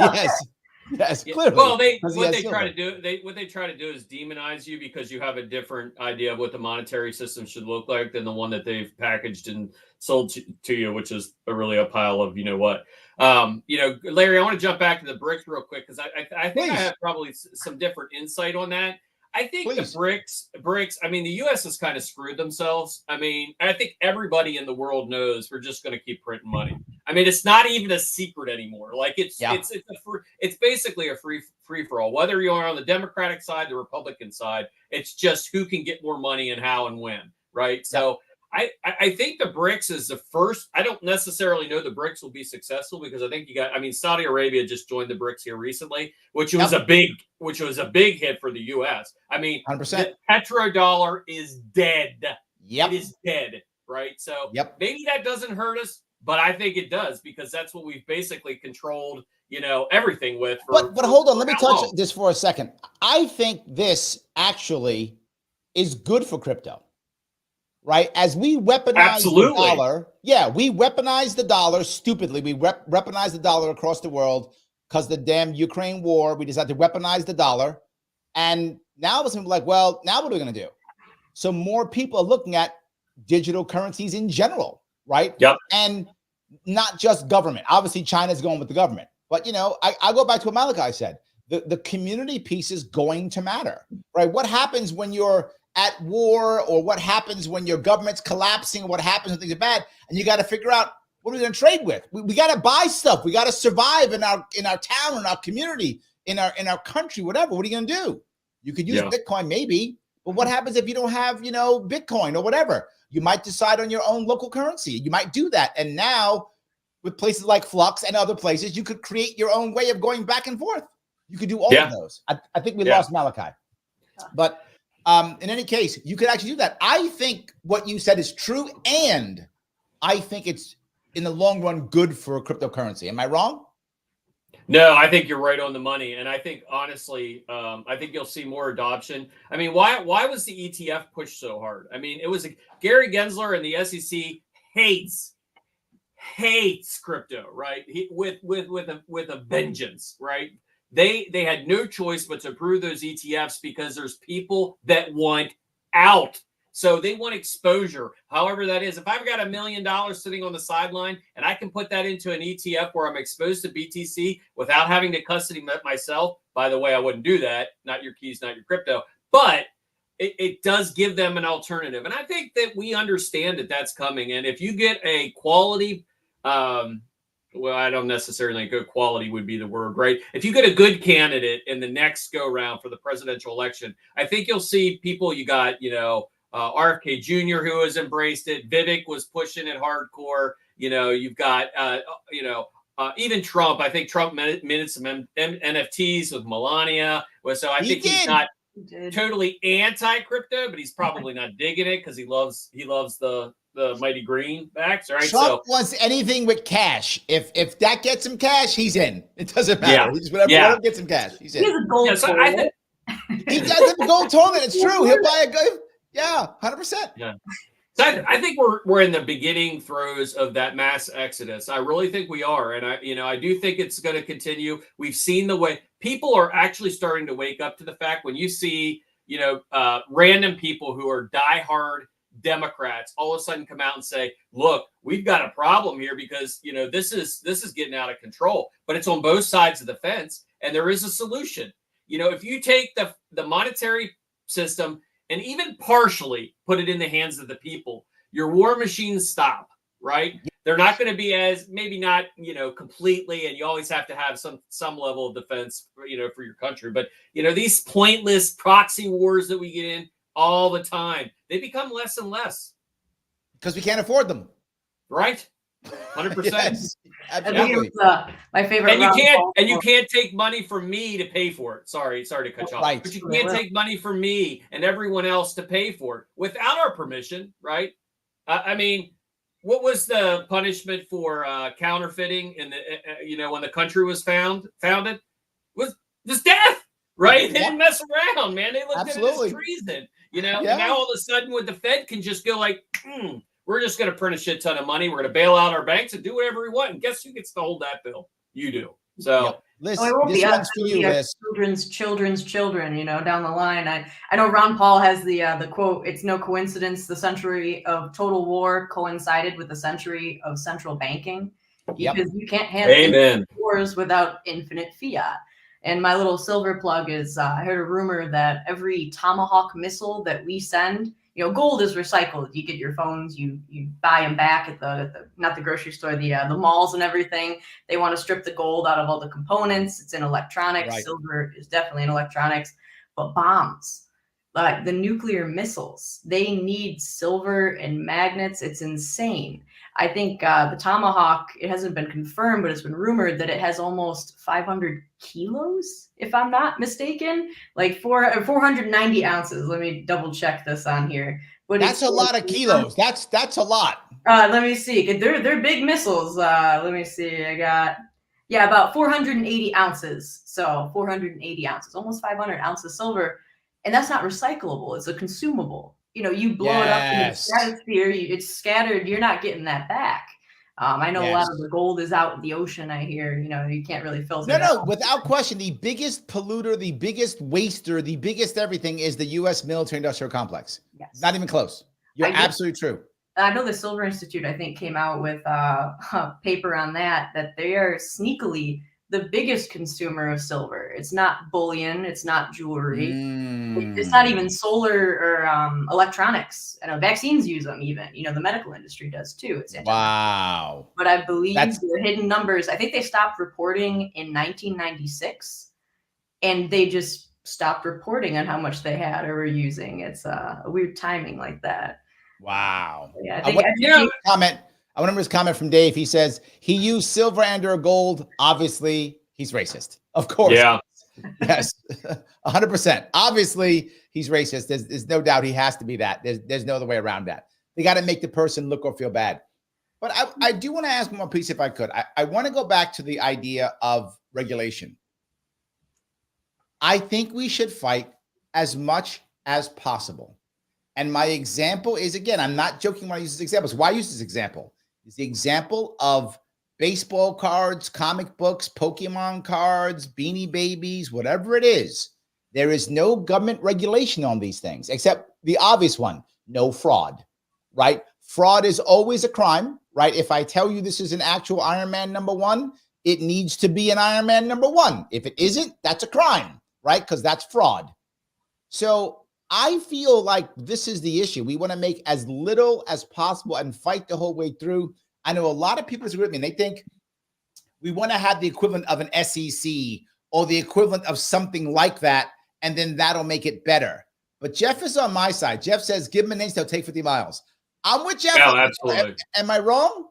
[SPEAKER 1] yes, clearly.
[SPEAKER 2] Well, what they try to do is demonize you because you have a different idea of what the monetary system should look like than the one that they've packaged and sold to you, which is really a pile of what. Larry, I want to jump back to the BRICS real quick because I think I have probably some different insight on that. I think the BRICS, I mean, the U.S. has kind of screwed themselves. I mean, I think everybody in the world knows we're just going to keep printing money. I mean, it's not even a secret anymore. Like it's basically a free for all. Whether you are on the Democratic side, the Republican side, it's just who can get more money and how and when, right? So I think the BRICS is the first. I don't necessarily know the BRICS will be successful because I think Saudi Arabia just joined the BRICS here recently, which was a big hit for the U.S. I mean, 100%. The petrodollar is dead.
[SPEAKER 1] Yep.
[SPEAKER 2] It is dead, right? So maybe that doesn't hurt us, but I think it does because that's what we've basically controlled, everything with.
[SPEAKER 1] But hold on, let me touch this for a second. I think this actually is good for crypto. Right? As we weaponize the dollar. Yeah, we weaponize the dollar stupidly. We weaponize the dollar across the world because the damn Ukraine war. We decided to weaponize the dollar. And now it's like, well, now what are we going to do? So more people are looking at digital currencies in general, right?
[SPEAKER 2] Yep.
[SPEAKER 1] And not just government. Obviously, China's going with the government. But, I go back to what Maliachi said. The community piece is going to matter, right? What happens when you're at war, or what happens when your government's collapsing, or what happens when things are bad, and you got to figure out what are we going to trade with. We got to buy stuff. We got to survive in our town, in our community, in our country, whatever. What are you going to do? You could use Bitcoin maybe, but what happens if you don't have Bitcoin or whatever? You might decide on your own local currency. You might do that. And now with places like Flux and other places, you could create your own way of going back and forth. You could do all of those. I think we lost Malachi. But in any case, you could actually do that. I think what you said is true, and I think it's in the long run good for cryptocurrency. Am I wrong?
[SPEAKER 2] No, I think you're right on the money, and I think honestly, I think you'll see more adoption. I mean, why was the ETF pushed so hard? I mean, it was Gary Gensler and the SEC hates crypto, right? With a vengeance, right? They had no choice but to approve those ETFs because there's people that want out. So they want exposure, however that is. If I've got $1 million sitting on the sideline and I can put that into an ETF where I'm exposed to BTC without having to custody myself, by the way, I wouldn't do that. Not your keys, not your crypto. But it does give them an alternative. And I think that we understand that that's coming. And if you get a quality, well, I don't necessarily think good quality would be the word, right? If you get a good candidate in the next go round for the presidential election, I think you'll see people. You got, RFK Jr. who has embraced it. Vivek was pushing it hardcore. You've got, even Trump. I think Trump minted some NFTs with Melania. So I think he's not totally anti-crypto, but he's probably not digging it because he loves the mighty greenbacks, right?
[SPEAKER 1] Trump wants anything with cash. If that gets him cash, he's in. It doesn't matter. He just whatever gets him cash, he's in.
[SPEAKER 3] He has a gold toilet.
[SPEAKER 1] He does have a gold toilet. It's true. He'll buy a good. Yeah, 100%.
[SPEAKER 2] Yeah. So I think we're in the beginning throes of that mass exodus. I really think we are, and I do think it's going to continue. We've seen the way people are actually starting to wake up to the fact when you see random people who are diehard Democrats all of a sudden come out and say, look, we've got a problem here because this is getting out of control, but it's on both sides of the fence and there is a solution. If you take the monetary system and even partially put it in the hands of the people, your war machines stop, right? They're not going to be as, maybe not, completely, and you always have to have some level of defense, for your country. But, these pointless proxy wars that we get in all the time, they become less and less.
[SPEAKER 1] Because we can't afford them.
[SPEAKER 2] Right? 100%.
[SPEAKER 1] Yes, absolutely.
[SPEAKER 3] My favorite.
[SPEAKER 2] And you can't take money from me to pay for it. Sorry to cut you off.
[SPEAKER 1] Right.
[SPEAKER 2] But you can't take money from me and everyone else to pay for it without our permission, right? I mean, what was the punishment for counterfeiting in the when the country was founded? Was death, right? They didn't mess around, man. They looked at it as treason. And now all of a sudden, with the Fed can just go like, we're just going to print a shit ton of money. We're going to bail out our banks and do whatever we want. And guess who gets to hold that bill? You do. So,
[SPEAKER 1] Liz, this one's for you, Liz.
[SPEAKER 3] Children's children, down the line. I know Ron Paul has the quote, "It's no coincidence the century of total war coincided with the century of central banking." Because you can't have wars without infinite fiat. And my little silver plug is I heard a rumor that every Tomahawk missile that we send, gold is recycled. You get your phones, you buy them back at the not the grocery store, the malls and everything. They want to strip the gold out of all the components. It's in electronics. Right. Silver is definitely in electronics. But bombs, like the nuclear missiles, they need silver and magnets. It's insane. I think the Tomahawk, it hasn't been confirmed, but it's been rumored that it has almost 500 kilos, if I'm not mistaken, like 490 ounces. Let me double check this on here. But
[SPEAKER 1] that's a lot of kilos. That's a lot.
[SPEAKER 3] Let me see. They're big missiles. Let me see. I got, about 480 ounces. So 480 ounces, almost 500 ounces silver. And that's not recyclable. It's a consumable. You blow it up in the stratosphere, it's scattered, you're not getting that back. I know a lot of the gold is out in the ocean, I hear, you can't really filter it out.
[SPEAKER 1] Without question, the biggest polluter, the biggest waster, the biggest everything is the U.S. military-industrial complex.
[SPEAKER 3] Yes.
[SPEAKER 1] Not even close. You're absolutely true.
[SPEAKER 3] I know the Silver Institute, I think, came out with a paper on that they are sneakily the biggest consumer of silver. It's not bullion. It's not jewelry. It's not even solar or electronics. Vaccines use them even. The medical industry does too. It's
[SPEAKER 1] wow.
[SPEAKER 3] But I believe the hidden numbers, I think they stopped reporting in 1996 and they just stopped reporting on how much they had or were using. It's a weird timing like that.
[SPEAKER 1] Wow.
[SPEAKER 3] Yeah,
[SPEAKER 1] I remember his comment from Dave. He says he used silver and or gold. Obviously, he's racist. Of course. Yes, 100%. Obviously, he's racist. There's no doubt he has to be that. There's no other way around that. They got to make the person look or feel bad. But I do want to ask one more piece if I could. I want to go back to the idea of regulation. I think we should fight as much as possible. And my example is, again, I'm not joking when I use this example. So why I use this example? It's the example of baseball cards, comic books, Pokemon cards, Beanie Babies, whatever it is. There is no government regulation on these things, except the obvious one, no fraud, right? Fraud is always a crime, right? If I tell you this is an actual Iron Man #1, it needs to be an Iron Man #1. If it isn't, that's a crime, right? Because that's fraud. So I feel like this is the issue. We want to make as little as possible and fight the whole way through. I know a lot of people disagree with me, and they think we want to have the equivalent of an SEC or the equivalent of something like that, and then that'll make it better. But Jeff is on my side. Jeff says, give him an inch, they'll take 50 miles. I'm with Jeff.
[SPEAKER 2] No, absolutely.
[SPEAKER 1] Am I wrong?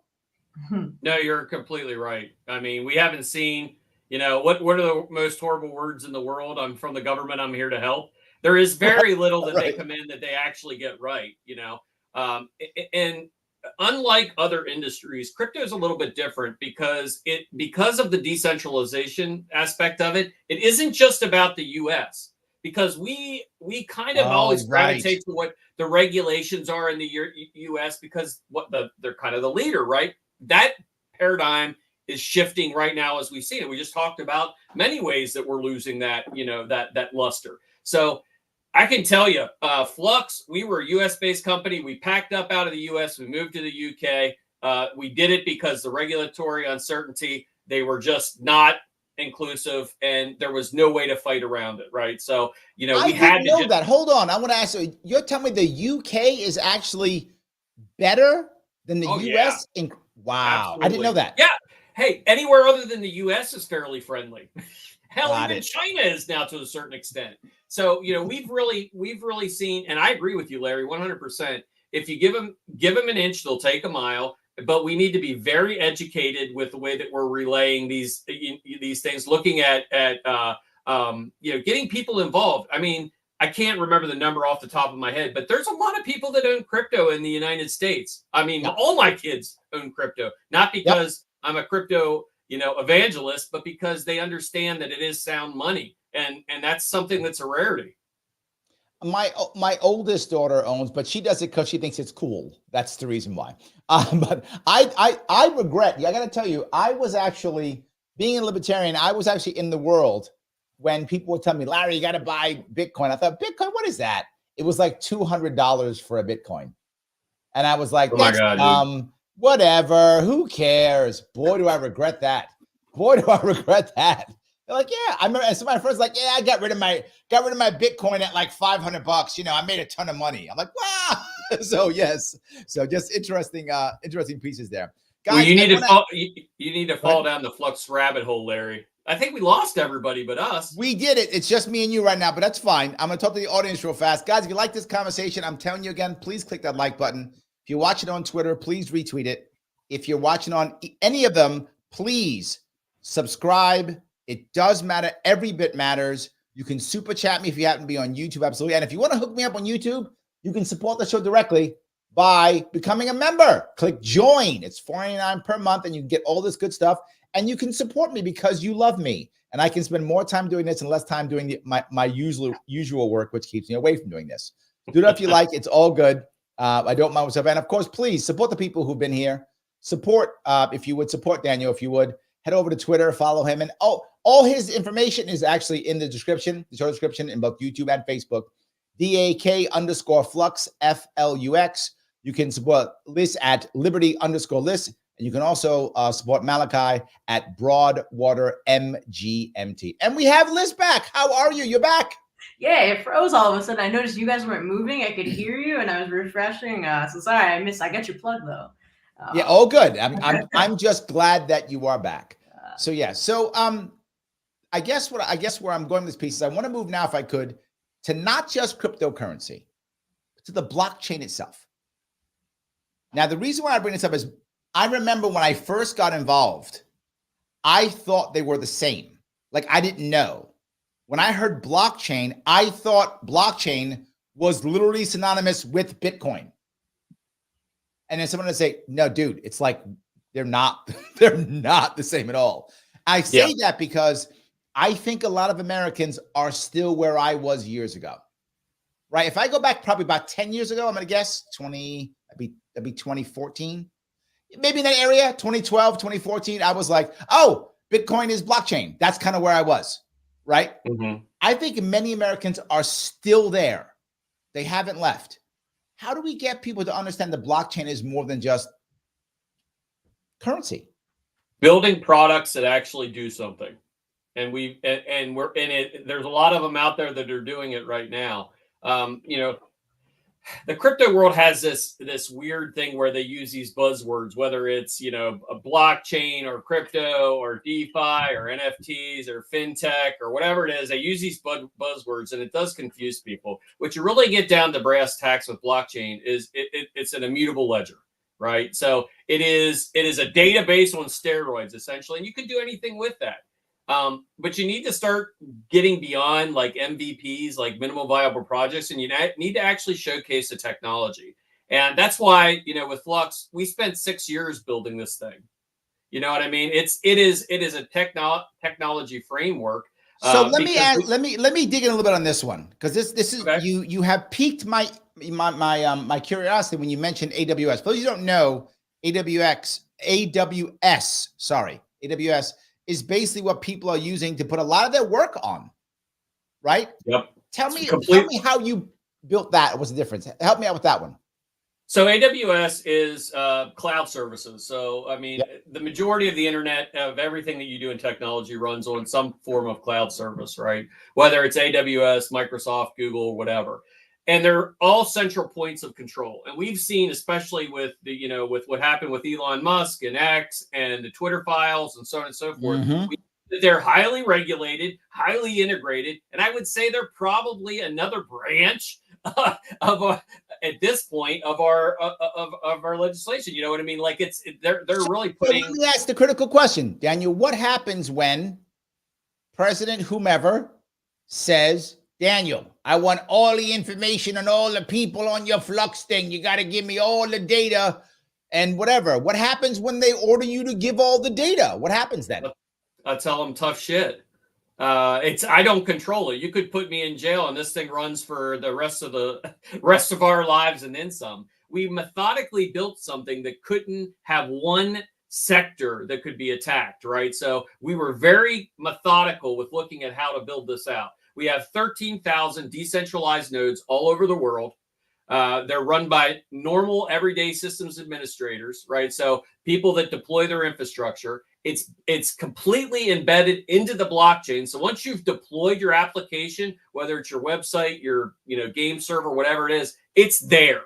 [SPEAKER 2] No, you're completely right. I mean, we haven't seen, what are the most horrible words in the world? I'm from the government. I'm here to help. There is very little that they come in that they actually get right, and unlike other industries, crypto is a little bit different because of the decentralization aspect of it. It isn't just about the US, because we kind of always gravitate to what the regulations are in the US because they're kind of the leader, right? That paradigm is shifting right now as we see it. We just talked about many ways that we're losing that, that luster. So I can tell you, Flux, we were a US-based company. We packed up out of the US. We moved to the UK. We did it because the regulatory uncertainty, they were just not inclusive, and there was no way to fight around it, right? So, we had to know
[SPEAKER 1] that. Hold on. I want to ask you, you're telling me the UK is actually better than the US?
[SPEAKER 2] Yeah.
[SPEAKER 1] Wow.
[SPEAKER 2] Absolutely.
[SPEAKER 1] I didn't know that.
[SPEAKER 2] Yeah. Hey, anywhere other than the US is fairly friendly. Hell, even China is now to a certain extent. So, we've really seen, and I agree with you, Larry, 100%. If you give them an inch, they'll take a mile. But we need to be very educated with the way that we're relaying these things, looking at getting people involved. I mean, I can't remember the number off the top of my head, but there's a lot of people that own crypto in the United States. I mean, all my kids own crypto, not because I'm a crypto evangelist, but because they understand that it is sound money, and that's something that's a rarity.
[SPEAKER 1] My oldest daughter owns, but she does it because she thinks it's cool. That's the reason why. But I regret. I got to tell you, I was actually being a libertarian. I was actually in the world when people would tell me, Larry, you got to buy Bitcoin. I thought, Bitcoin, what is that? It was like $200 for a Bitcoin, and I was like,
[SPEAKER 2] oh my God,
[SPEAKER 1] whatever. Who cares? Boy, do I regret that. Boy, do I regret that. They're like, yeah, I remember. And so my friend's like, yeah, I got rid of my Bitcoin at like $500. I made a ton of money. I'm like, wow. So yes. So just interesting pieces there. Guys,
[SPEAKER 2] well, you need to fall down the Flux rabbit hole, Larry. I think we lost everybody but us.
[SPEAKER 1] We did it. It's just me and you right now, but that's fine. I'm going to talk to the audience real fast. Guys, if you like this conversation, I'm telling you again, please click that like button. If you're watching on Twitter, please retweet it. If you're watching on any of them, please subscribe. It does matter. Every bit matters. You can super chat me if you happen to be on YouTube. Absolutely. And if you want to hook me up on YouTube, you can support the show directly by becoming a member. Click join. It's $49 per month, and you get all this good stuff. And you can support me because you love me. And I can spend more time doing this and less time doing my usual work, which keeps me away from doing this. Do that if you like. It's all good. I don't mind myself. And of course, please support the people who've been here. Support, if you would, support Daniel, if you would. Head over to Twitter, follow him. And all his information is actually in the description, the show description in both YouTube and Facebook. DAK_Flux, FLUX. You can support Lyss at Liberty _Lyss. And you can also support Maliachi at Broadwater MGMT. And we have Lyss back. How are you? You're back.
[SPEAKER 3] Yeah, it froze all of a sudden. I noticed you guys weren't moving. I could hear you, and I was refreshing. So sorry, I got your plug though.
[SPEAKER 1] Yeah, all good. I'm just glad that you are back. So yeah. So I guess where I'm going with this piece is I want to move now, if I could, to not just cryptocurrency, but to the blockchain itself. Now, the reason why I bring this up is I remember when I first got involved, I thought they were the same. Like, I didn't know. when I heard blockchain, I thought blockchain was literally synonymous with Bitcoin. And then someone would say, no, dude, it's like they're not the same at all. I say that because I think a lot of Americans are still where I was years ago. Right? If I go back probably about 10 years ago, I'm going to guess that'd be 2014. Maybe in that area, 2012, 2014, I was like, oh, Bitcoin is blockchain. That's kind of where I was, right?
[SPEAKER 2] Mm-hmm.
[SPEAKER 1] I think many Americans are still there. They haven't left. How do we get people to understand the blockchain is more than just currency?
[SPEAKER 2] Building products that actually do something. And we're in it. There's a lot of them out there that are doing it right now. The crypto world has this weird thing where they use these buzzwords, whether it's, a blockchain or crypto or DeFi or NFTs or fintech or whatever it is. They use these buzzwords, and it does confuse people. What you really get down to brass tacks with blockchain is it's an immutable ledger, right? So it is a database on steroids, essentially, and you can do anything with that. But you need to start getting beyond like MVPs, like minimal viable projects, and you need to actually showcase the technology. And that's why, with Flux, we spent 6 years building this thing. You know what I mean? It is a technology framework.
[SPEAKER 1] So let me dig in a little bit on this one, because this is
[SPEAKER 2] okay.
[SPEAKER 1] you have piqued my curiosity when you mentioned AWS. For those you don't know, AWS is basically what people are using to put a lot of their work on, right?
[SPEAKER 2] Yep.
[SPEAKER 1] Tell me how you built that. What's the difference? Help me out with that one.
[SPEAKER 2] So AWS is cloud services. So, I mean, the majority of the internet, of everything that you do in technology, runs on some form of cloud service, right? Whether it's AWS, Microsoft, Google, whatever. And they're all central points of control. And we've seen, especially with with what happened with Elon Musk and X and the Twitter files and so on and so forth, they're highly regulated, highly integrated. And I would say they're probably another branch at this point of our legislation. You know what I mean? Like they're really putting.
[SPEAKER 1] So let me ask the critical question, Daniel. What happens when President whomever says, Daniel, I want all the information on all the people on your Flux thing. You got to give me all the data and whatever. What happens when they order you to give all the data? What happens then?
[SPEAKER 2] I tell them tough shit. I don't control it. You could put me in jail and this thing runs for the rest of our lives and then some. We methodically built something that couldn't have one sector that could be attacked, right? So we were very methodical with looking at how to build this out. We have 13,000 decentralized nodes all over the world. They're run by normal everyday systems administrators, right? So people that deploy their infrastructure. It's completely embedded into the blockchain. So once you've deployed your application, whether it's your website, your game server, whatever it is, it's there.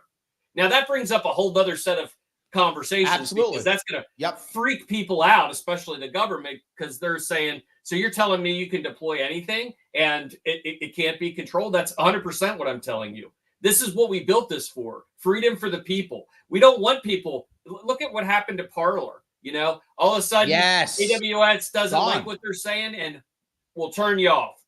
[SPEAKER 2] Now that brings up a whole other set of conversations.
[SPEAKER 1] Absolutely.
[SPEAKER 2] Because that's going to freak people out, especially the government, because they're saying, so you're telling me you can deploy anything and it can't be controlled? That's 100% what I'm telling you. This is what we built this for. Freedom for the people. We don't want people. Look at what happened to Parler. All of a sudden, AWS doesn't like what they're saying and will turn you off.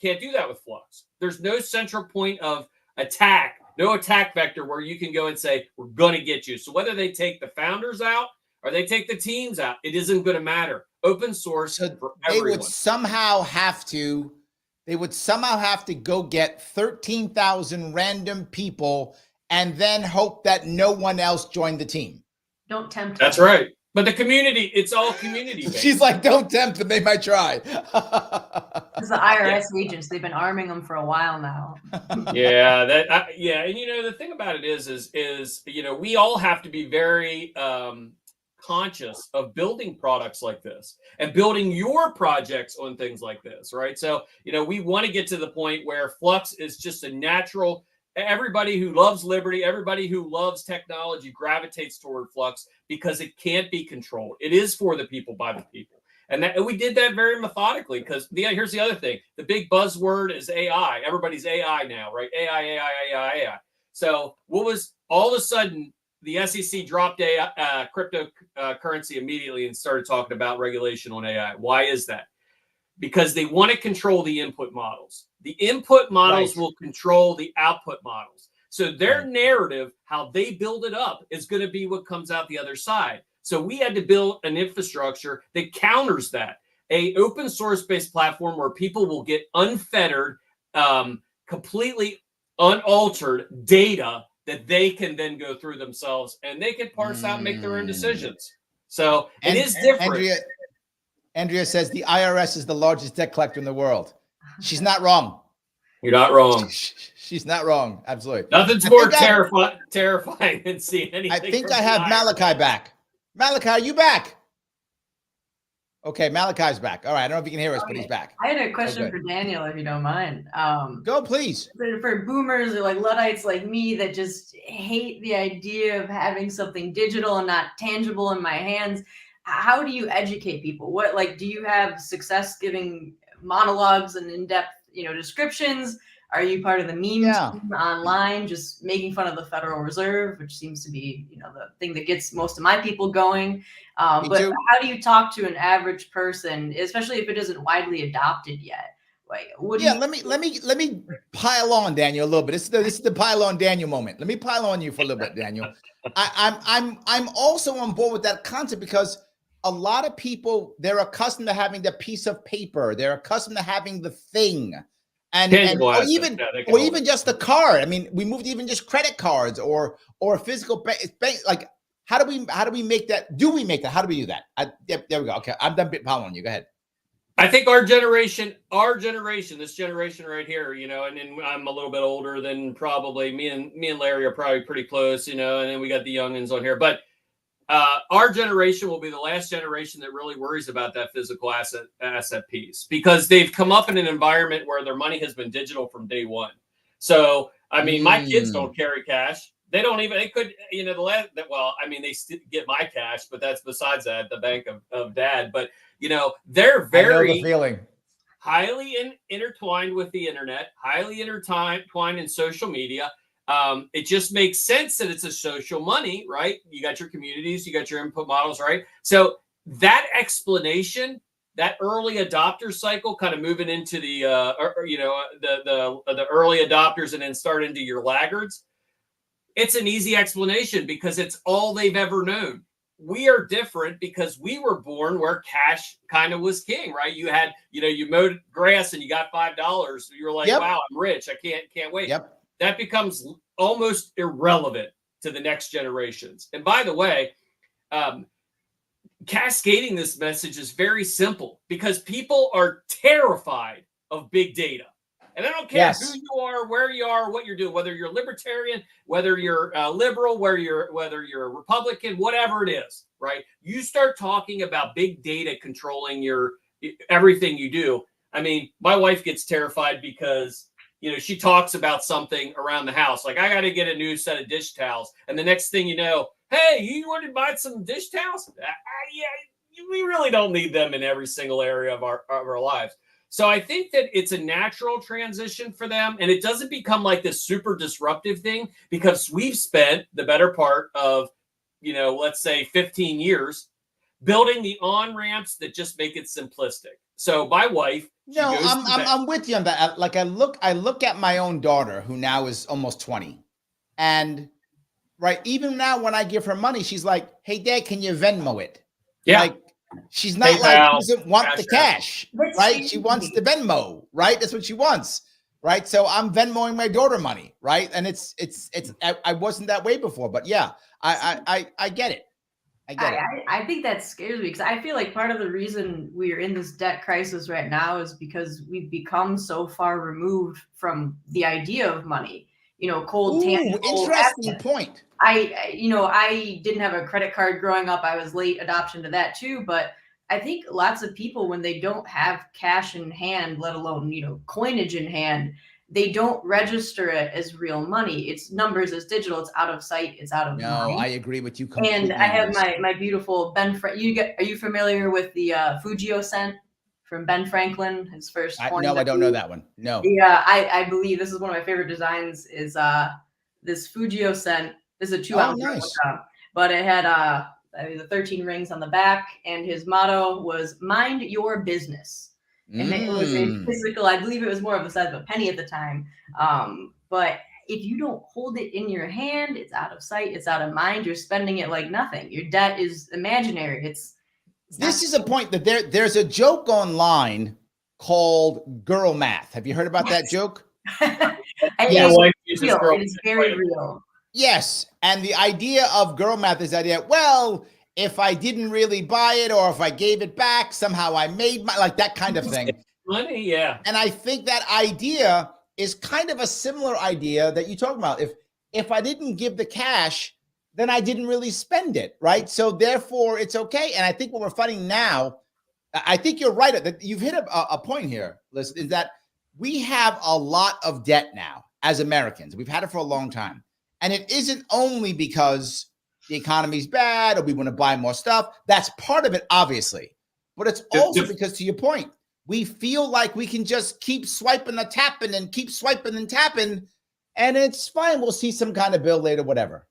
[SPEAKER 2] Can't do that with Flux. There's no central point of attack, no attack vector where you can go and say, we're going to get you. So whether they take the founders out or they take the teams out, it isn't going to matter. Open source for everyone.
[SPEAKER 1] They would somehow have to go get 13,000 random people and then hope that no one else joined the team.
[SPEAKER 3] Don't tempt
[SPEAKER 2] them. That's right. But the community, it's all community based.
[SPEAKER 1] She's like, don't tempt them. They might try.
[SPEAKER 3] It's the IRS agents. They've been arming them for a while now.
[SPEAKER 2] And the thing about it is we all have to be very conscious of building products like this and building your projects on things like this, right? So, we want to get to the point where Flux is just a natural. Everybody who loves liberty, everybody who loves technology gravitates toward Flux because it can't be controlled. It is for the people, by the people. And we did that very methodically because here's the other thing. The big buzzword is AI. Everybody's AI now, right? AI. So what was all of a sudden the SEC dropped cryptocurrency immediately and started talking about regulation on AI. Why is that? because they want to control the input models. The input models will control the output models. So their narrative, how they build it up, is going to be what comes out the other side. So we had to build an infrastructure that counters that. A open source based platform where people will get unfettered, completely unaltered data that they can then go through themselves, and they can parse out and make their own decisions. So it is different.
[SPEAKER 1] Andrea says the IRS is the largest debt collector in the world. She's not wrong.
[SPEAKER 2] You're not wrong.
[SPEAKER 1] She's not wrong. Absolutely.
[SPEAKER 2] Nothing's more terrifying than seeing anything.
[SPEAKER 1] I think I have Malachi back. Malachi, are you back? Okay, Malachi's back. All right. I don't know if you can hear us, but he's back.
[SPEAKER 3] I had a question for Daniel, if you don't mind.
[SPEAKER 1] Go, please.
[SPEAKER 3] For boomers or like Luddites like me that just hate the idea of having something digital and not tangible in my hands, how do you educate people? What, like, do you have success giving monologues and in-depth, descriptions? Are you part of the meme team online, just making fun of the Federal Reserve, which seems to be, the thing that gets most of my people going? But how do you talk to an average person, especially if it isn't widely adopted yet? Like,
[SPEAKER 1] let me pile on Daniel a little bit. This is the pile on Daniel moment. Let me pile on you for a little bit, Daniel. I'm also on board with that concept because a lot of people, they're accustomed to having the piece of paper. They're accustomed to having the thing. Or even just the card. I mean, we moved even just credit cards or physical bank. Like, how do we make that? Do we make that? How do we do that? There we go. Okay, I'm done piling on you. Go ahead.
[SPEAKER 2] I think our generation, this generation right here, and then I'm a little bit older than probably me and Larry are probably pretty close, and then we got the youngins on here, but our generation will be the last generation that really worries about that physical asset piece because they've come up in an environment where their money has been digital from day one. So, I mean, my kids don't carry cash. They don't even, they could, they still get my cash, but that's besides that, the bank of dad. But, they're very highly intertwined with the internet, highly intertwined in social media. It just makes sense that it's a social money, right? You got your communities, you got your input models, right? So that explanation, that early adopter cycle, kind of moving into the early adopters and then start into your laggards. It's an easy explanation because it's all they've ever known. We are different because we were born where cash kind of was king, right? You had, you mowed grass and you got $5. You were like, wow, I'm rich. I can't wait.
[SPEAKER 1] Yep.
[SPEAKER 2] That becomes almost irrelevant to the next generations. And by the way, cascading this message is very simple because people are terrified of big data. And I don't care who you are, where you are, what you're doing, whether you're libertarian, whether you're liberal, whether you're a Republican, whatever it is, right? You start talking about big data controlling everything you do. I mean, my wife gets terrified because she talks about something around the house. Like, I got to get a new set of dish towels. And the next thing you know, hey, you want to buy some dish towels? Yeah, we really don't need them in every single area of our lives. So I think that it's a natural transition for them. And it doesn't become like this super disruptive thing because we've spent the better part of, let's say 15 years building the on-ramps that just make it simplistic. So my wife,
[SPEAKER 1] no, I'm with you on that. Like I look at my own daughter who now is almost 20, and even now when I give her money, she's like, "Hey, Dad, can you Venmo it?" Yeah, like she's not PayPal, like doesn't want the cash, right? She wants the Venmo, right? That's what she wants, right? So I'm Venmoing my daughter money, right? And it's I wasn't that way before, but yeah, I get it.
[SPEAKER 3] I think that scares me because I feel like part of the reason we are in this debt crisis right now is because we've become so far removed from the idea of money. Cold, tangible.
[SPEAKER 1] Interesting point.
[SPEAKER 3] I didn't have a credit card growing up. I was late adoption to that too. But I think lots of people, when they don't have cash in hand, let alone coinage in hand, they don't register it as real money. It's numbers, it's digital, it's out of sight, it's out of mind.
[SPEAKER 1] No, I agree with you completely.
[SPEAKER 3] And I have my beautiful Ben. Are you familiar with the Fujio cent from Ben Franklin? His first.
[SPEAKER 1] No, I don't know that one. No.
[SPEAKER 3] Yeah, I believe this is one of my favorite designs. Is this Fujio cent? This is a 2 ounce, nice. But it had the 13 rings on the back, and his motto was "Mind your business." And it was a physical, I believe it was more of the size of a penny at the time. But if you don't hold it in your hand, it's out of sight, it's out of mind. You're spending it like nothing. Your debt is imaginary.
[SPEAKER 1] This is a point that there's a joke online called girl math. Have you heard about that joke?
[SPEAKER 3] It's very real.
[SPEAKER 1] Yes. And the idea of girl math is that, well, if I didn't really buy it or if I gave it back, somehow I made like that kind of thing.
[SPEAKER 2] Money, yeah.
[SPEAKER 1] And I think that idea is kind of a similar idea that you talk about. If I didn't give the cash, then I didn't really spend it, right? So therefore, it's okay. And I think what we're finding now, I think you're right. That you've hit a point here, Liz, is that we have a lot of debt now as Americans. We've had it for a long time. And it isn't only because the economy's bad or we want to buy more stuff. That's part of it, obviously. But it's also because, to your point, we feel like we can just keep swiping and tapping and keep swiping and tapping, and it's fine. We'll see some kind of bill later, whatever.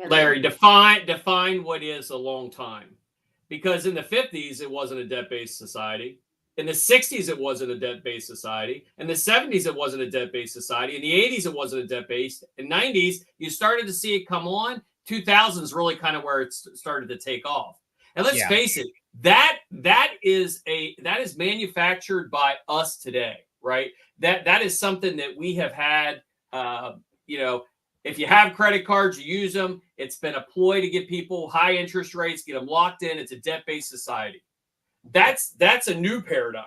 [SPEAKER 2] Larry, define what is a long time. Because in the 50s, it wasn't a debt-based society. In the 60s, it wasn't a debt-based society. In the 70s, it wasn't a debt-based society. In the 80s, it wasn't a debt-based. In the 90s, you started to see it come on. 2000s really kind of where it started to take off. And let's face it, that is manufactured by us today, right? That is something that we have had. If you have credit cards, you use them. It's been a ploy to get people high interest rates, get them locked in. It's a debt-based society. That's a new paradigm.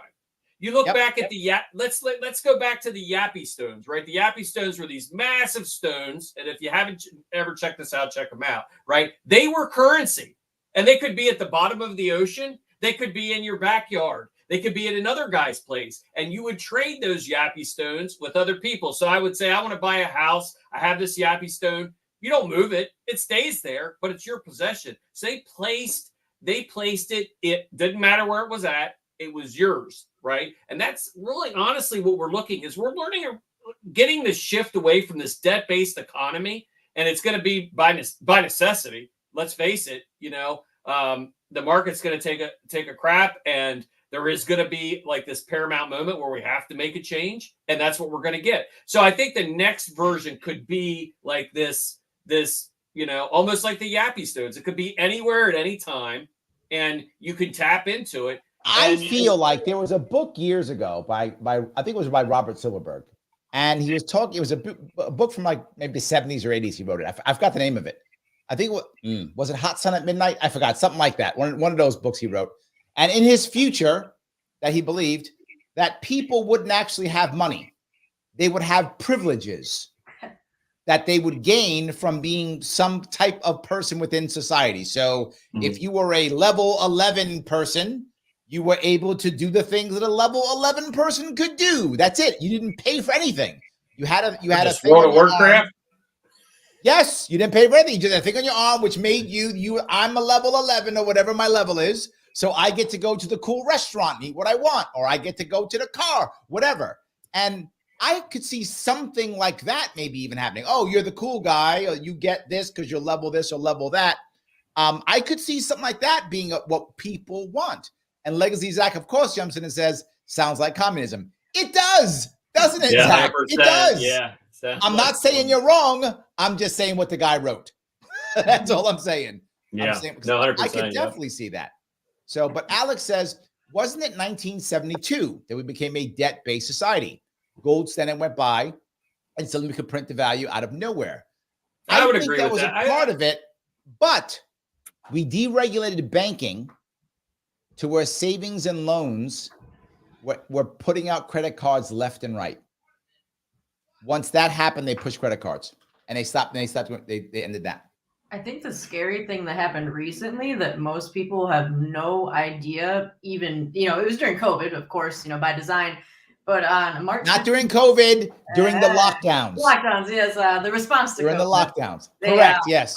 [SPEAKER 2] You look back at let's go back to the Yappy stones, right? The Yappy stones were these massive stones, and if you haven't ever checked this out, check them out, right? They were currency, and they could be at the bottom of the ocean. They could be in your backyard. They could be at another guy's place, and you would trade those Yappy stones with other people. So I would say, I want to buy a house. I have this Yappy stone. You don't move it. It stays there, but it's your possession. So they placed it. It didn't matter where it was at. It was yours, right? And that's really, honestly, what we're getting the shift away from this debt-based economy, and it's going to be by necessity. Let's face it. The market's going to take a crap, and there is going to be like this paramount moment where we have to make a change, and that's what we're going to get. So I think the next version could be like this, almost like the Yappy stones. It could be anywhere at any time, and you can tap into it.
[SPEAKER 1] I feel like there was a book years ago by I think it was by Robert Silverberg, and he was talking. It was a book from like maybe the 70s or 80s. He wrote it. I forgot the name of it. I think was it Hot Sun at Midnight? I forgot, something like that. One of those books he wrote. And in his future, that he believed that people wouldn't actually have money. They would have privileges that they would gain from being some type of person within society. So if you were a level 11 person, you were able to do the things that a level 11 person could do. That's it. You didn't pay for anything. You had a thing on your arm. Yes, you didn't pay for anything. You just had a thing on your arm, which made you. I'm a level 11 or whatever my level is. So I get to go to the cool restaurant, eat what I want, or I get to go to the car, whatever. And I could see something like that maybe even happening. Oh, you're the cool guy, or you get this because you're level this or level that. I could see something like that being what people want. And Legacy Zach, of course, jumps in and says, sounds like communism. It does, doesn't it, Zach? It does.
[SPEAKER 2] Yeah.
[SPEAKER 1] I'm not saying you're wrong. I'm just saying what the guy wrote. That's all I'm saying.
[SPEAKER 2] Yeah,
[SPEAKER 1] I'm saying,
[SPEAKER 2] 100%.
[SPEAKER 1] I can definitely see that. So, but Alex says, wasn't it 1972 that we became a debt-based society? Gold standard went by, and suddenly we could print the value out of nowhere.
[SPEAKER 2] I would agree with that.
[SPEAKER 1] That was a part of it, but we deregulated banking to where savings and loans were putting out credit cards left and right. Once that happened, they pushed credit cards, and they ended that.
[SPEAKER 3] I think the scary thing that happened recently that most people have no idea, even, it was during COVID, of course, by design, but on March.
[SPEAKER 1] Not during COVID, during the lockdowns.
[SPEAKER 3] Lockdowns, yes. The response to
[SPEAKER 1] during
[SPEAKER 3] COVID.
[SPEAKER 1] The lockdowns. Correct, yes.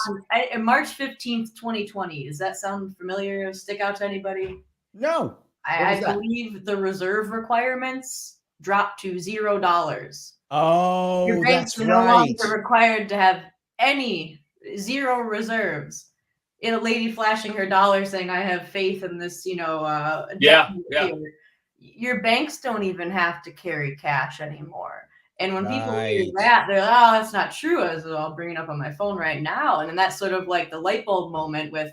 [SPEAKER 3] On March 15th, 2020. Does that sound familiar? Stick out to anybody?
[SPEAKER 1] No.
[SPEAKER 3] I believe the reserve requirements dropped to $0.
[SPEAKER 1] Oh,
[SPEAKER 3] your banks are no longer required to have any zero reserves. In a lady flashing her dollar saying, I have faith in this, your banks don't even have to carry cash anymore. And when people hear
[SPEAKER 1] Right.
[SPEAKER 3] that, they're like, oh, that's not true. I'll bring it up on my phone right now. And then that's sort of like the light bulb moment with,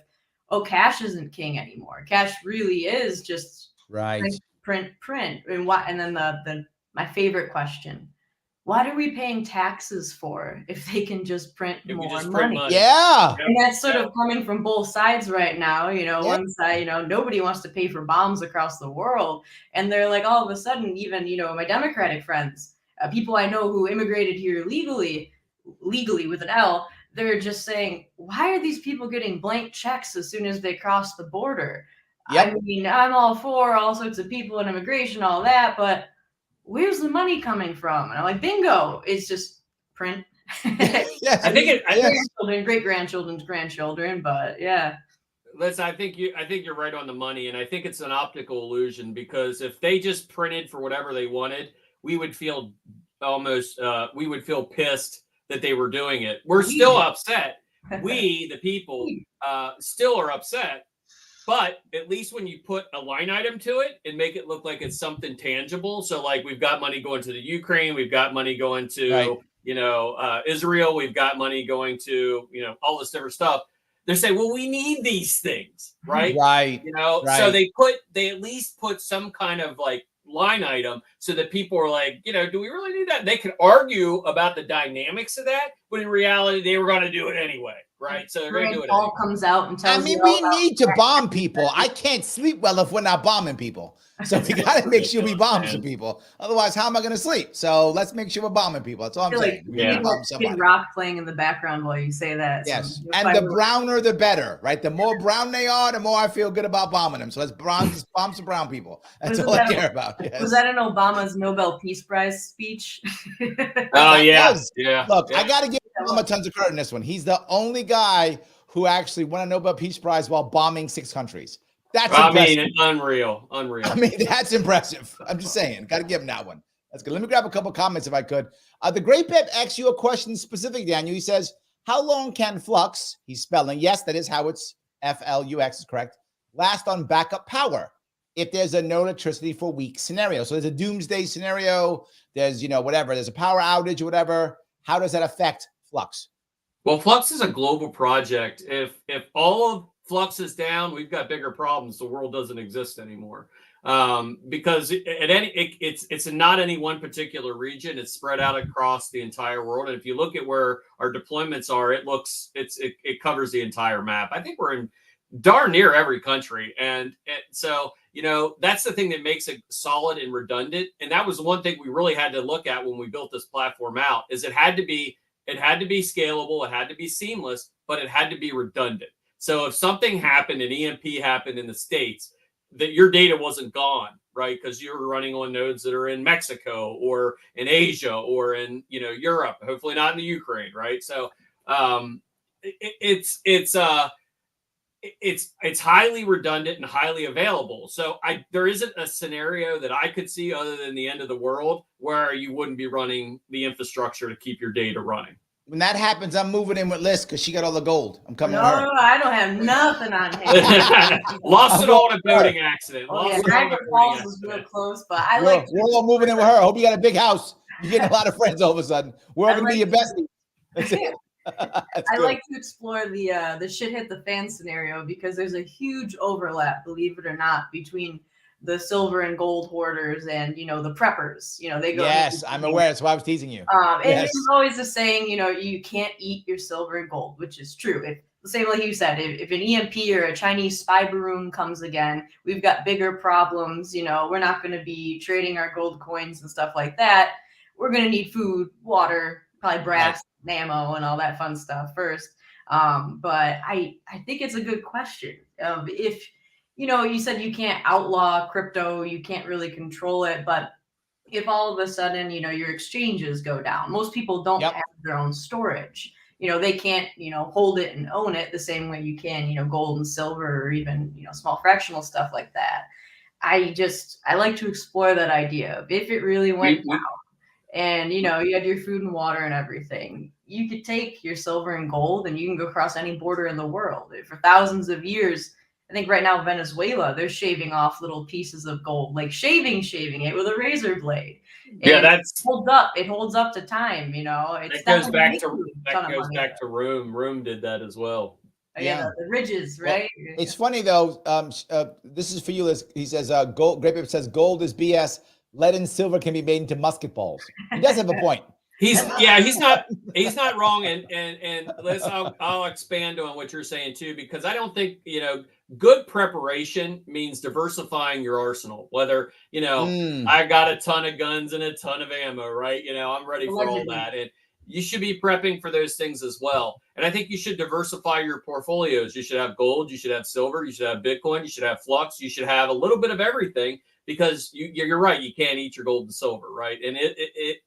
[SPEAKER 3] oh, cash isn't king anymore. Cash really is just
[SPEAKER 1] Right.
[SPEAKER 3] print. And what? And then my favorite question: what are we paying taxes for if they can just print more money?
[SPEAKER 1] Yeah.
[SPEAKER 3] And that's sort of coming from both sides right now. One side, nobody wants to pay for bombs across the world. And they're like, all of a sudden, even, my Democratic friends, people I know who immigrated here legally with an L, they're just saying, why are these people getting blank checks as soon as they cross the border?
[SPEAKER 1] Yep.
[SPEAKER 3] I mean, I'm all for all sorts of people and immigration, all that, but where's the money coming from? And I'm like, bingo, it's just print.
[SPEAKER 1] Yes.
[SPEAKER 2] I think
[SPEAKER 3] great grandchildren's grandchildren, but yeah.
[SPEAKER 2] Listen, I think you're right on the money, and I think it's an optical illusion, because if they just printed for whatever they wanted, we would feel pissed that they were doing it. We're still upset. We, the people, still are upset. But at least when you put a line item to it and make it look like it's something tangible. So like, we've got money going to the Ukraine, we've got money going to, Israel, we've got money going to, all this different stuff. They're saying, well, we need these things, right?
[SPEAKER 1] Right.
[SPEAKER 2] So they at least put some kind of like line item so that people are like, do we really need that? They can argue about the dynamics of that, but in reality, they were going to do it anyway. Right. So they're going to do it.
[SPEAKER 3] All comes out and tells
[SPEAKER 1] we need to bomb people. I can't sleep well if we're not bombing people. So we got to make sure we bomb some people. Otherwise, how am I going to sleep? So let's make sure we're bombing people. That's all I'm saying.
[SPEAKER 3] Kid Rock playing in the background while you say that.
[SPEAKER 1] Yes. And the browner, the better, right? The more brown they are, the more I feel good about bombing them. So let's bomb some brown people. That's all I care about. Yes.
[SPEAKER 3] Was that in Obama's Nobel Peace Prize speech?
[SPEAKER 2] Oh, yeah. Yeah.
[SPEAKER 1] Look, I got to give Obama tons of credit in this one. He's the only guy who actually won a Nobel Peace Prize while bombing 6 countries. That's impressive.
[SPEAKER 2] Unreal.
[SPEAKER 1] I mean, that's impressive. I'm just saying. Got to give him that one. That's good. Let me grab a couple comments if I could. The Great Pep asks you a question specific, Daniel. He says, how long can flux, he's spelling, yes, that is how it's F-L-U-X is correct, last on backup power if there's a no electricity for week scenario? So there's a doomsday scenario. There's, whatever. There's a power outage or whatever. How does that affect flux?
[SPEAKER 2] Well, flux is a global project. If all of flux is down, we've got bigger problems. The world doesn't exist anymore, because it's not any one particular region. It's spread out across the entire world. And if you look at where our deployments are, it covers the entire map. I think we're in darn near every country, and so that's the thing that makes it solid and redundant. And that was one thing we really had to look at when we built this platform out. Is it had to be scalable, it had to be seamless, but it had to be redundant. So if something happened, an EMP happened in the States, that your data wasn't gone, right? Because you're running on nodes that are in Mexico or in Asia or in Europe, hopefully not in the Ukraine, right? So it's highly redundant and highly available. So there isn't a scenario that I could see other than the end of the world where you wouldn't be running the infrastructure to keep your data running.
[SPEAKER 1] When that happens, I'm moving in with Lyss because she got all the gold. I'm coming with her.
[SPEAKER 3] No, I don't have nothing on hand.
[SPEAKER 2] Lost it all in a boating accident.
[SPEAKER 3] Niagara Falls is real close, but
[SPEAKER 1] we're all moving in with her. I hope you got a big house. You're getting a lot of friends all of a sudden. We're all going to be your besties. That's it.
[SPEAKER 3] I like to explore the shit hit the fan scenario because there's a huge overlap, believe it or not, between the silver and gold hoarders and the preppers. They go.
[SPEAKER 1] Yes, I'm aware. That's why I was teasing you.
[SPEAKER 3] And there's always the saying, you can't eat your silver and gold, which is true. The same like you said, if an EMP or a Chinese spy balloon comes again, we've got bigger problems. We're not going to be trading our gold coins and stuff like that. We're going to need food, water, probably brass, ammo, and all that fun stuff first. But I think it's a good question. If you said you can't outlaw crypto, you can't really control it, but if all of a sudden, your exchanges go down, most people don't have their own storage. They can't, hold it and own it the same way you can, gold and silver or even, small fractional stuff like that. I like to explore that idea of if it really went down and, you had your food and water and everything, you could take your silver and gold and you can go across any border in the world. For thousands of years, I think right now Venezuela, they're shaving off little pieces of gold, like shaving it with a razor blade.
[SPEAKER 2] Yeah,
[SPEAKER 3] And
[SPEAKER 2] that's
[SPEAKER 3] it holds up to time, It's
[SPEAKER 2] that goes
[SPEAKER 3] not gonna
[SPEAKER 2] back
[SPEAKER 3] make
[SPEAKER 2] to
[SPEAKER 3] you a ton of money.
[SPEAKER 2] Rome. Rome did that as well.
[SPEAKER 3] Yeah, the ridges,
[SPEAKER 1] Well,
[SPEAKER 3] right?
[SPEAKER 1] it's funny though. This is for you, Liz. He says, "Gold." Great Paper says, "Gold is BS. Lead and silver can be made into musket balls." He does have a point.
[SPEAKER 2] He's not wrong. And Liz, I'll expand on what you're saying too, because I don't think, good preparation means diversifying your arsenal. Whether, I got a ton of guns and a ton of ammo, right? I'm ready for all that. And you should be prepping for those things as well. And I think you should diversify your portfolios. You should have gold, you should have silver, you should have Bitcoin, you should have flux, you should have a little bit of everything, because you're right. You can't eat your gold and silver, right? And it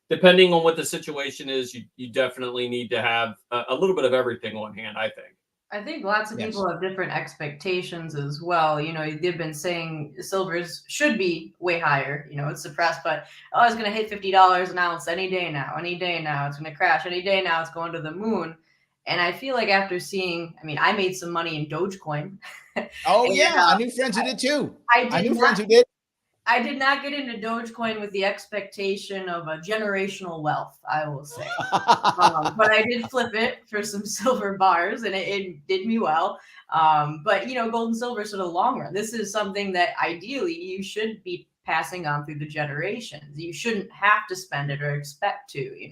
[SPEAKER 2] depending on what the situation is, you definitely need to have a little bit of everything on hand, I think.
[SPEAKER 3] I think lots of people have different expectations as well. They've been saying silvers should be way higher. It's suppressed, but it's going to hit $50 an ounce any day now. It's going to crash any day now. It's going to the moon. And I feel like after seeing, I made some money in Dogecoin.
[SPEAKER 1] Oh, yeah. I knew friends who did too. Friends who did.
[SPEAKER 3] I did not get into Dogecoin with the expectation of a generational wealth, I will say. But I did flip it for some silver bars, and it did me well. But, gold and silver sort of long run. This is something that ideally you should be passing on through the generations. You shouldn't have to spend it or expect to,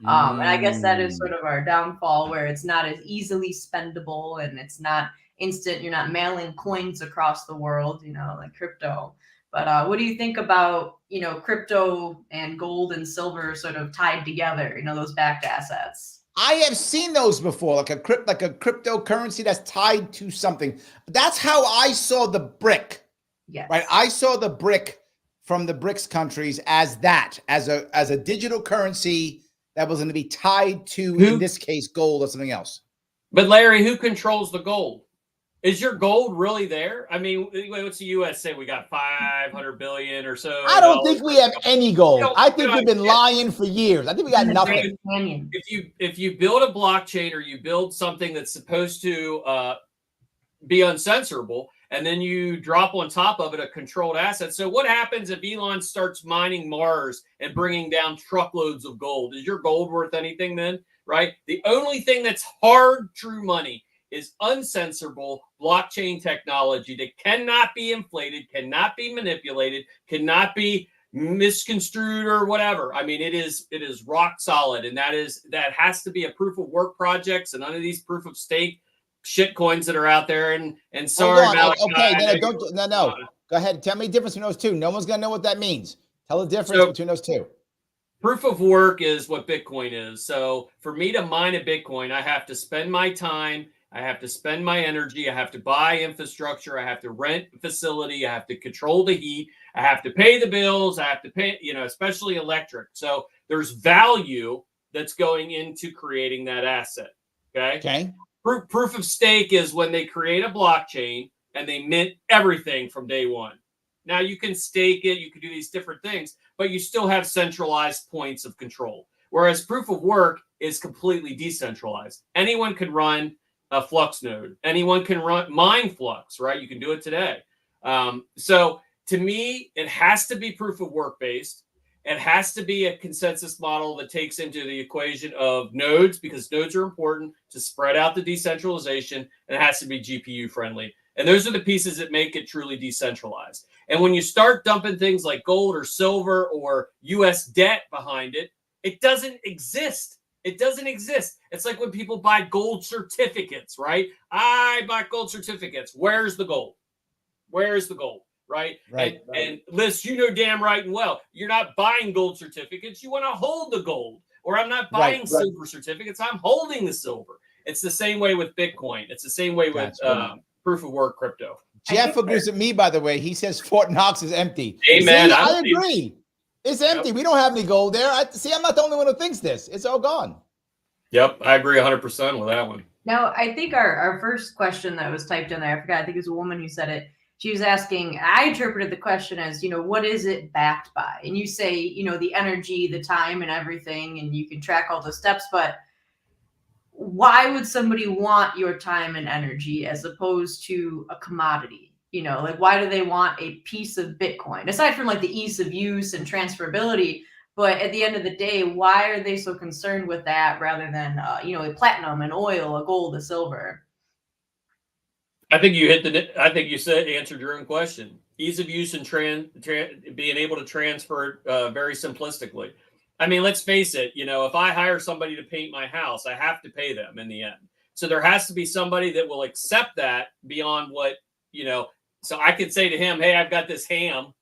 [SPEAKER 3] And I guess that is sort of our downfall, where it's not as easily spendable and it's not instant. You're not mailing coins across the world, like crypto. But what do you think about, crypto and gold and silver sort of tied together, those backed assets?
[SPEAKER 1] I have seen those before, like a cryptocurrency that's tied to something. That's how I saw the brick.
[SPEAKER 3] Yes.
[SPEAKER 1] Right. I saw the brick from the BRICS countries as a digital currency that was going to be tied to, in this case, gold or something else.
[SPEAKER 2] But Larry, who controls the gold? Is your gold really there? What's the U.S. say? We got 500 billion or so.
[SPEAKER 1] I don't think we have any gold. I think we've been lying for years. I think we got nothing.
[SPEAKER 2] If you build a blockchain, or you build something that's supposed to be uncensorable, and then you drop on top of it a controlled asset. So what happens if Elon starts mining Mars and bringing down truckloads of gold? Is your gold worth anything then? Right? The only thing that's hard, true money is uncensorable blockchain technology that cannot be inflated, cannot be manipulated, cannot be misconstrued or whatever. It is rock solid, and that has to be a proof of work projects, and none of these proof of stake shit coins that are out there. And sorry,
[SPEAKER 1] Maliachi, no. Go ahead. Tell me the difference between those two. No one's gonna know what that means. Tell the difference between those two.
[SPEAKER 2] Proof of work is what Bitcoin is. So for me to mine a Bitcoin, I have to spend my time, I have to spend my energy, I have to buy infrastructure, I have to rent a facility, I have to control the heat, I have to pay the bills, I have to pay, especially electric. So there's value that's going into creating that asset. Okay. Proof of stake is when they create a blockchain and they mint everything from day one. Now you can stake it, you can do these different things, but you still have centralized points of control. Whereas proof of work is completely decentralized. Anyone can run a flux node. Anyone can mine flux, right? You can do it today. So to me, it has to be proof of work based. It has to be a consensus model that takes into the equation of nodes, because nodes are important to spread out the decentralization, and it has to be GPU friendly. And those are the pieces that make it truly decentralized. And when you start dumping things like gold or silver or US debt behind it, it doesn't exist. It doesn't exist. It's like when people buy gold certificates, right? I bought gold certificates. Where's the gold? Where's the gold? Right. And Liz, damn right and well, you're not buying gold certificates. You want to hold the gold. Or I'm not buying silver certificates. I'm holding the silver. It's the same way with Bitcoin. It's the same way with proof of work crypto.
[SPEAKER 1] Jeff agrees with me, by the way. He says Fort Knox is empty.
[SPEAKER 2] Amen.
[SPEAKER 1] I agree. It's empty. We don't have any gold there. I'm not the only one who thinks this. It's all gone.
[SPEAKER 2] Yep. I agree 100% with that one.
[SPEAKER 3] Now, I think our first question that was typed in there, I forgot, I think it was a woman who said it. She was asking, I interpreted the question as, what is it backed by? And you say, the energy, the time and everything, and you can track all the steps, but why would somebody want your time and energy as opposed to a commodity? You know, like why do they want a piece of Bitcoin aside from like the ease of use and transferability? But at the end of the day, why are they so concerned with that rather than, you know, a platinum, an oil, a gold, a silver?
[SPEAKER 2] I think you answered your own question. Ease of use and being able to transfer very simplistically. I mean, let's face it, you know, if I hire somebody to paint my house, I have to pay them in the end. So there has to be somebody that will accept that beyond what, you know, so I could say to him, hey, I've got this ham,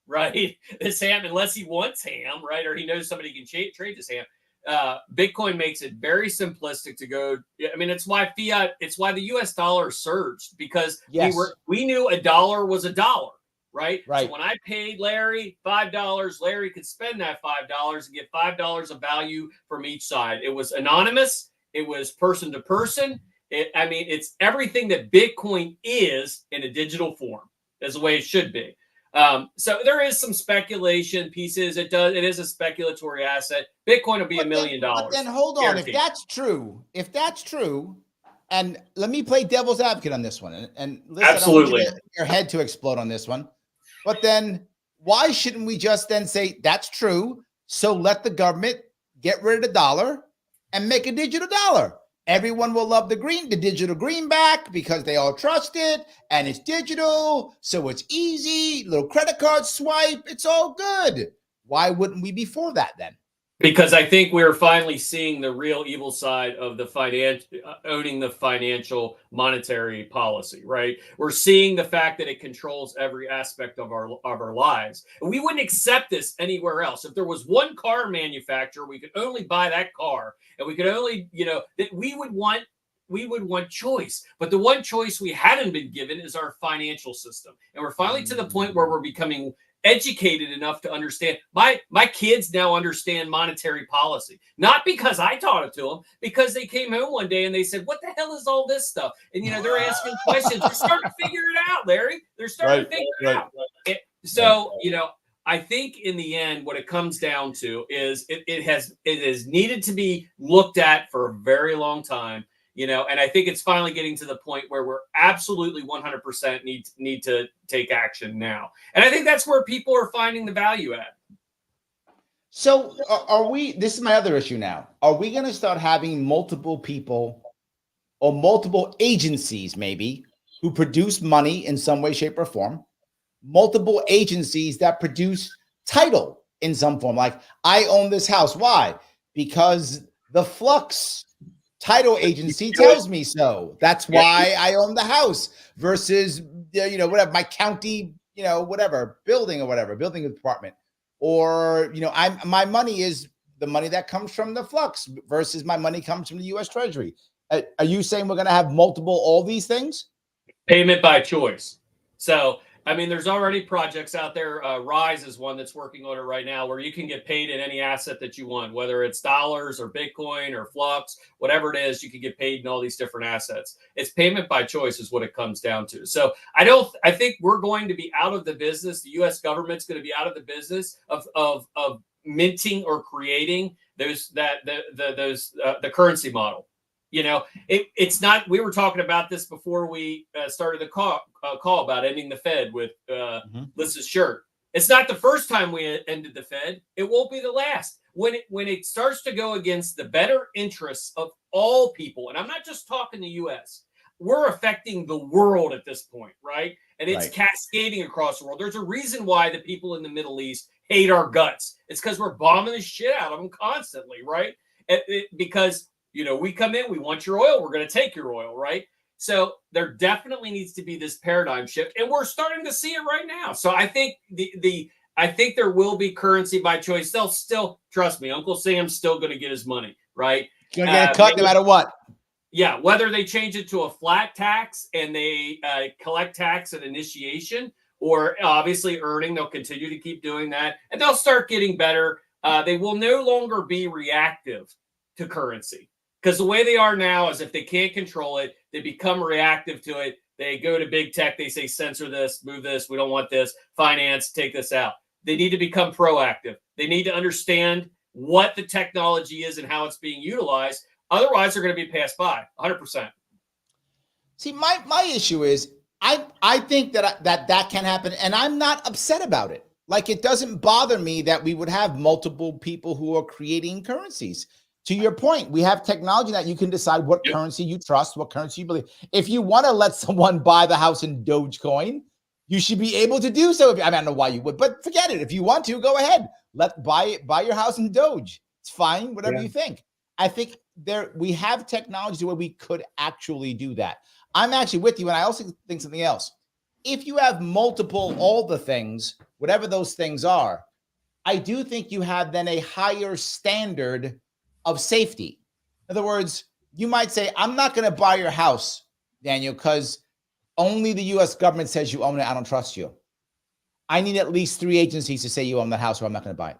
[SPEAKER 2] right? This ham, unless he wants ham, right? Or he knows somebody can trade this ham. Bitcoin makes it very simplistic to go. I mean, it's why the US dollar surged, because we knew a dollar was a dollar, right? So when I paid Larry $5, Larry could spend that $5 and get $5 of value from each side. It was anonymous. It was person to person. I mean, it's everything that Bitcoin is in a digital form, is the way it should be. So there is some speculation pieces. It is a speculatory asset. Bitcoin will be $1 million.
[SPEAKER 1] But then hold on, guaranteed. If that's true, and let me play devil's advocate on this one. And listen,
[SPEAKER 2] absolutely,
[SPEAKER 1] I don't want your head to explode on this one. But then why shouldn't we just then say that's true? So let the government get rid of the dollar and make a digital dollar. Everyone will love the digital greenback because they all trust it and it's digital. So it's easy, little credit card swipe. It's all good. Why wouldn't we be for that then?
[SPEAKER 2] Because I think we're finally seeing the real evil side of the owning the financial monetary policy, right? We're seeing the fact that it controls every aspect of our lives. And we wouldn't accept this anywhere else. If there was one car manufacturer, we could only buy that car, and we could only, you know, that we would want choice. But the one choice we hadn't been given is our financial system. And we're finally to the point where we're becoming educated enough to understand. My kids now understand monetary policy, not because I taught it to them, because they came home one day and they said, what the hell is all this stuff? And, you know, they're asking questions. They're starting to figure it out, Larry. They're starting to figure it out. So, you know, I think in the end, what it comes down to is it has needed to be looked at for a very long time. You know, and I think it's finally getting to the point where we're absolutely 100% need to take action now. And I think that's where people are finding the value at.
[SPEAKER 1] So this is my other issue now. Are we going to start having multiple people or multiple agencies maybe who produce money in some way, shape, or form? Multiple agencies that produce title in some form. Like, I own this house. Why? Because the Flux title agency tells me so. That's why I own the house versus, you know, whatever, my county, you know, whatever, building department. Or, you know, my money is the money that comes from the Flux versus my money comes from the U.S. Treasury. Are you saying we're going to have all these things?
[SPEAKER 2] Payment by choice. So, I mean, there's already projects out there. Rise is one that's working on it right now, where you can get paid in any asset that you want, whether it's dollars or Bitcoin or Flux, whatever it is, you can get paid in all these different assets. It's payment by choice is what it comes down to. So I think we're going to be out of the business. The U.S. government's going to be out of the business of minting or creating the currency model. You know, it's not. We were talking about this before we started the call about ending the Fed with Lyss's shirt. It's not the first time we ended the Fed. It won't be the last. When it starts to go against the better interests of all people, and I'm not just talking the U.S., we're affecting the world at this point, right? And it's cascading across the world. There's a reason why the people in the Middle East hate our guts. It's because we're bombing the shit out of them constantly, right? Because, you know, we come in, we want your oil, we're going to take your oil, right? So there definitely needs to be this paradigm shift, and we're starting to see it right now. So I think I think there will be currency by choice. They'll still, trust me, Uncle Sam's still going to get his money, right?
[SPEAKER 1] Going to get a cut no matter what.
[SPEAKER 2] Yeah, whether they change it to a flat tax and they collect tax at initiation, or obviously earning, they'll continue to keep doing that, and they'll start getting better. They will no longer be reactive to currency. Because the way they are now is if they can't control it, they become reactive to it. They go to big tech. They say, censor this, move this. We don't want this. Finance, take this out. They need to become proactive. They need to understand what the technology is and how it's being utilized. Otherwise, they're going to be passed by 100%.
[SPEAKER 1] See, my issue is I think that can happen, and I'm not upset about it. Like, it doesn't bother me that we would have multiple people who are creating currencies. To your point, we have technology that you can decide what currency you trust, what currency you believe. If you want to let someone buy the house in Dogecoin, you should be able to do so. I don't know why you would, but forget it. If you want to, go ahead. Buy your house in Doge. It's fine, whatever you think. I think we have technology where we could actually do that. I'm actually with you, and I also think something else. If you have all the things, whatever those things are, I do think you have then a higher standard of safety. In other words, you might say, I'm not going to buy your house, Daniel, because only the U.S. government says you own it. I don't trust you. I need at least 3 agencies to say you own the house, or I'm not going to buy it.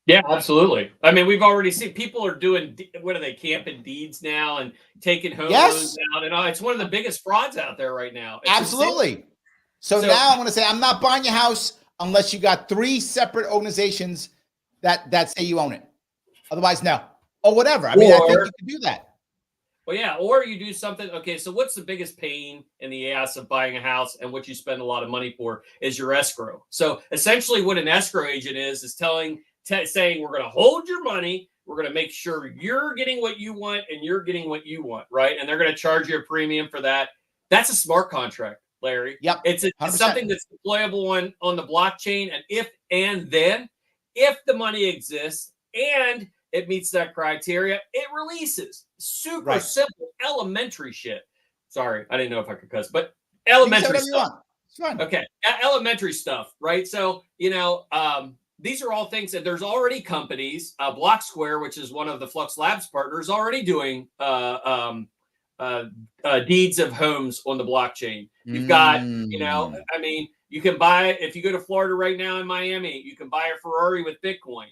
[SPEAKER 2] Yeah, absolutely. I mean, we've already seen people are doing, what are they, camping deeds now and taking home loans out, and it's one of the biggest frauds out there right now. It's
[SPEAKER 1] absolutely insane. So now I'm going to say, I'm not buying your house unless you got 3 separate organizations that say you own it. Otherwise, no. Or whatever. I think you can do that.
[SPEAKER 2] Well, yeah. Or you do something. Okay. So what's the biggest pain in the ass of buying a house, and what you spend a lot of money for is your escrow. So essentially what an escrow agent is saying, we're going to hold your money. We're going to make sure you're getting what you want and you're getting what you want. Right. And they're going to charge you a premium for that. That's a smart contract, Larry.
[SPEAKER 1] Yep.
[SPEAKER 2] It's something that's deployable on the blockchain. And if the money exists and it meets that criteria, it releases. Super simple, elementary shit. Sorry, I didn't know if I could cuss, but elementary stuff.
[SPEAKER 1] It's fine.
[SPEAKER 2] Okay, elementary stuff, right? So, these are all things that there's already companies. Block Square, which is one of the Flux Labs partners, already doing deeds of homes on the blockchain. You've got, you can buy, if you go to Florida right now in Miami, you can buy a Ferrari with Bitcoin.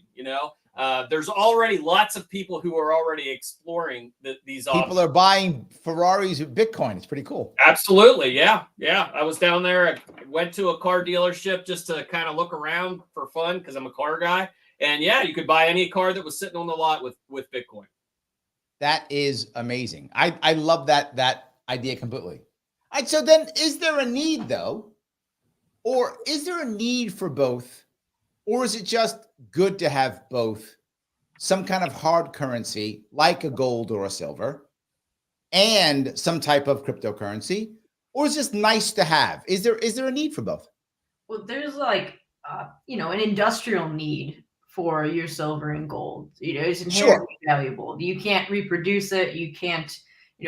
[SPEAKER 2] There's already lots of people who are already exploring these options.
[SPEAKER 1] People are buying Ferraris with Bitcoin. It's pretty cool.
[SPEAKER 2] Absolutely. Yeah. I was down there. I went to a car dealership just to kind of look around for fun because I'm a car guy. And yeah, you could buy any car that was sitting on the lot with Bitcoin.
[SPEAKER 1] That is amazing. I love that idea completely. All right, so then is there a need though? Or is there a need for both? Or is it just good to have both, some kind of hard currency like a gold or a silver and some type of cryptocurrency? Or is it just nice to have? Is there a need for both?
[SPEAKER 3] Well, there's an industrial need for your silver and gold. It's inherently valuable. You can't reproduce it. You can't,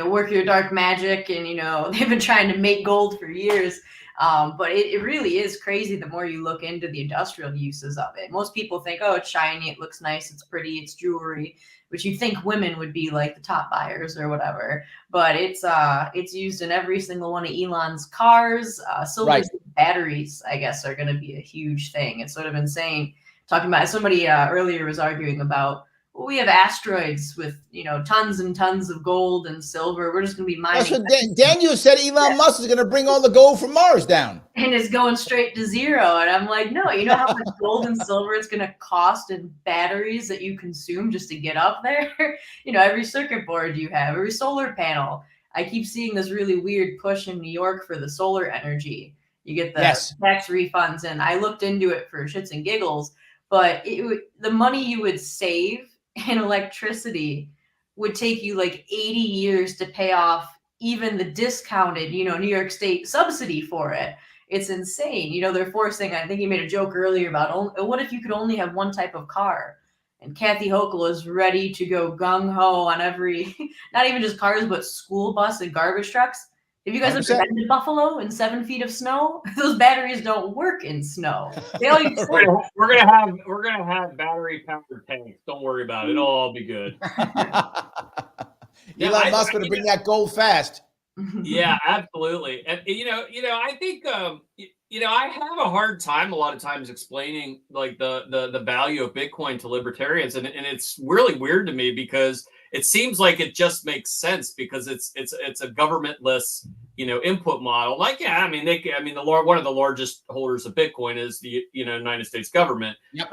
[SPEAKER 3] work your dark magic. And, they've been trying to make gold for years. But it really is crazy the more you look into the industrial uses of it. Most people think, oh, it's shiny, it looks nice, it's pretty, it's jewelry, which you think women would be like the top buyers or whatever. But it's used in every single one of Elon's cars. Silver batteries, I guess, are going to be a huge thing. It's sort of insane. Talking about, somebody earlier was arguing about, well, we have asteroids with, tons and tons of gold and silver. We're just going to be mining.
[SPEAKER 1] That's what Daniel said. Elon Musk is going to bring all the gold from Mars down.
[SPEAKER 3] And it's going straight to zero. And I'm like, no, you know how much gold and silver it's going to cost in batteries that you consume just to get up there? Every circuit board you have, every solar panel. I keep seeing this really weird push in New York for the solar energy. You get the tax refunds. And I looked into it for shits and giggles. But the money you would save in electricity would take you like 80 years to pay off even the discounted, New York State subsidy for it. It's insane. They're forcing, I think you made a joke earlier about, what if you could only have one type of car? And Kathy Hochul is ready to go gung-ho on every, not even just cars, but school bus and garbage trucks. Have you guys ever been to Buffalo in 7 feet of snow? Those batteries don't work in snow. They all use
[SPEAKER 2] we're gonna have battery powered tanks. Don't worry about it. It'll all be good.
[SPEAKER 1] Elon Musk going to bring that gold fast.
[SPEAKER 2] Yeah, absolutely. And I think I have a hard time a lot of times explaining like the value of Bitcoin to libertarians, and it's really weird to me because it seems like it just makes sense because it's a governmentless input model. Like one of the largest holders of Bitcoin is the United States government.
[SPEAKER 1] Yep.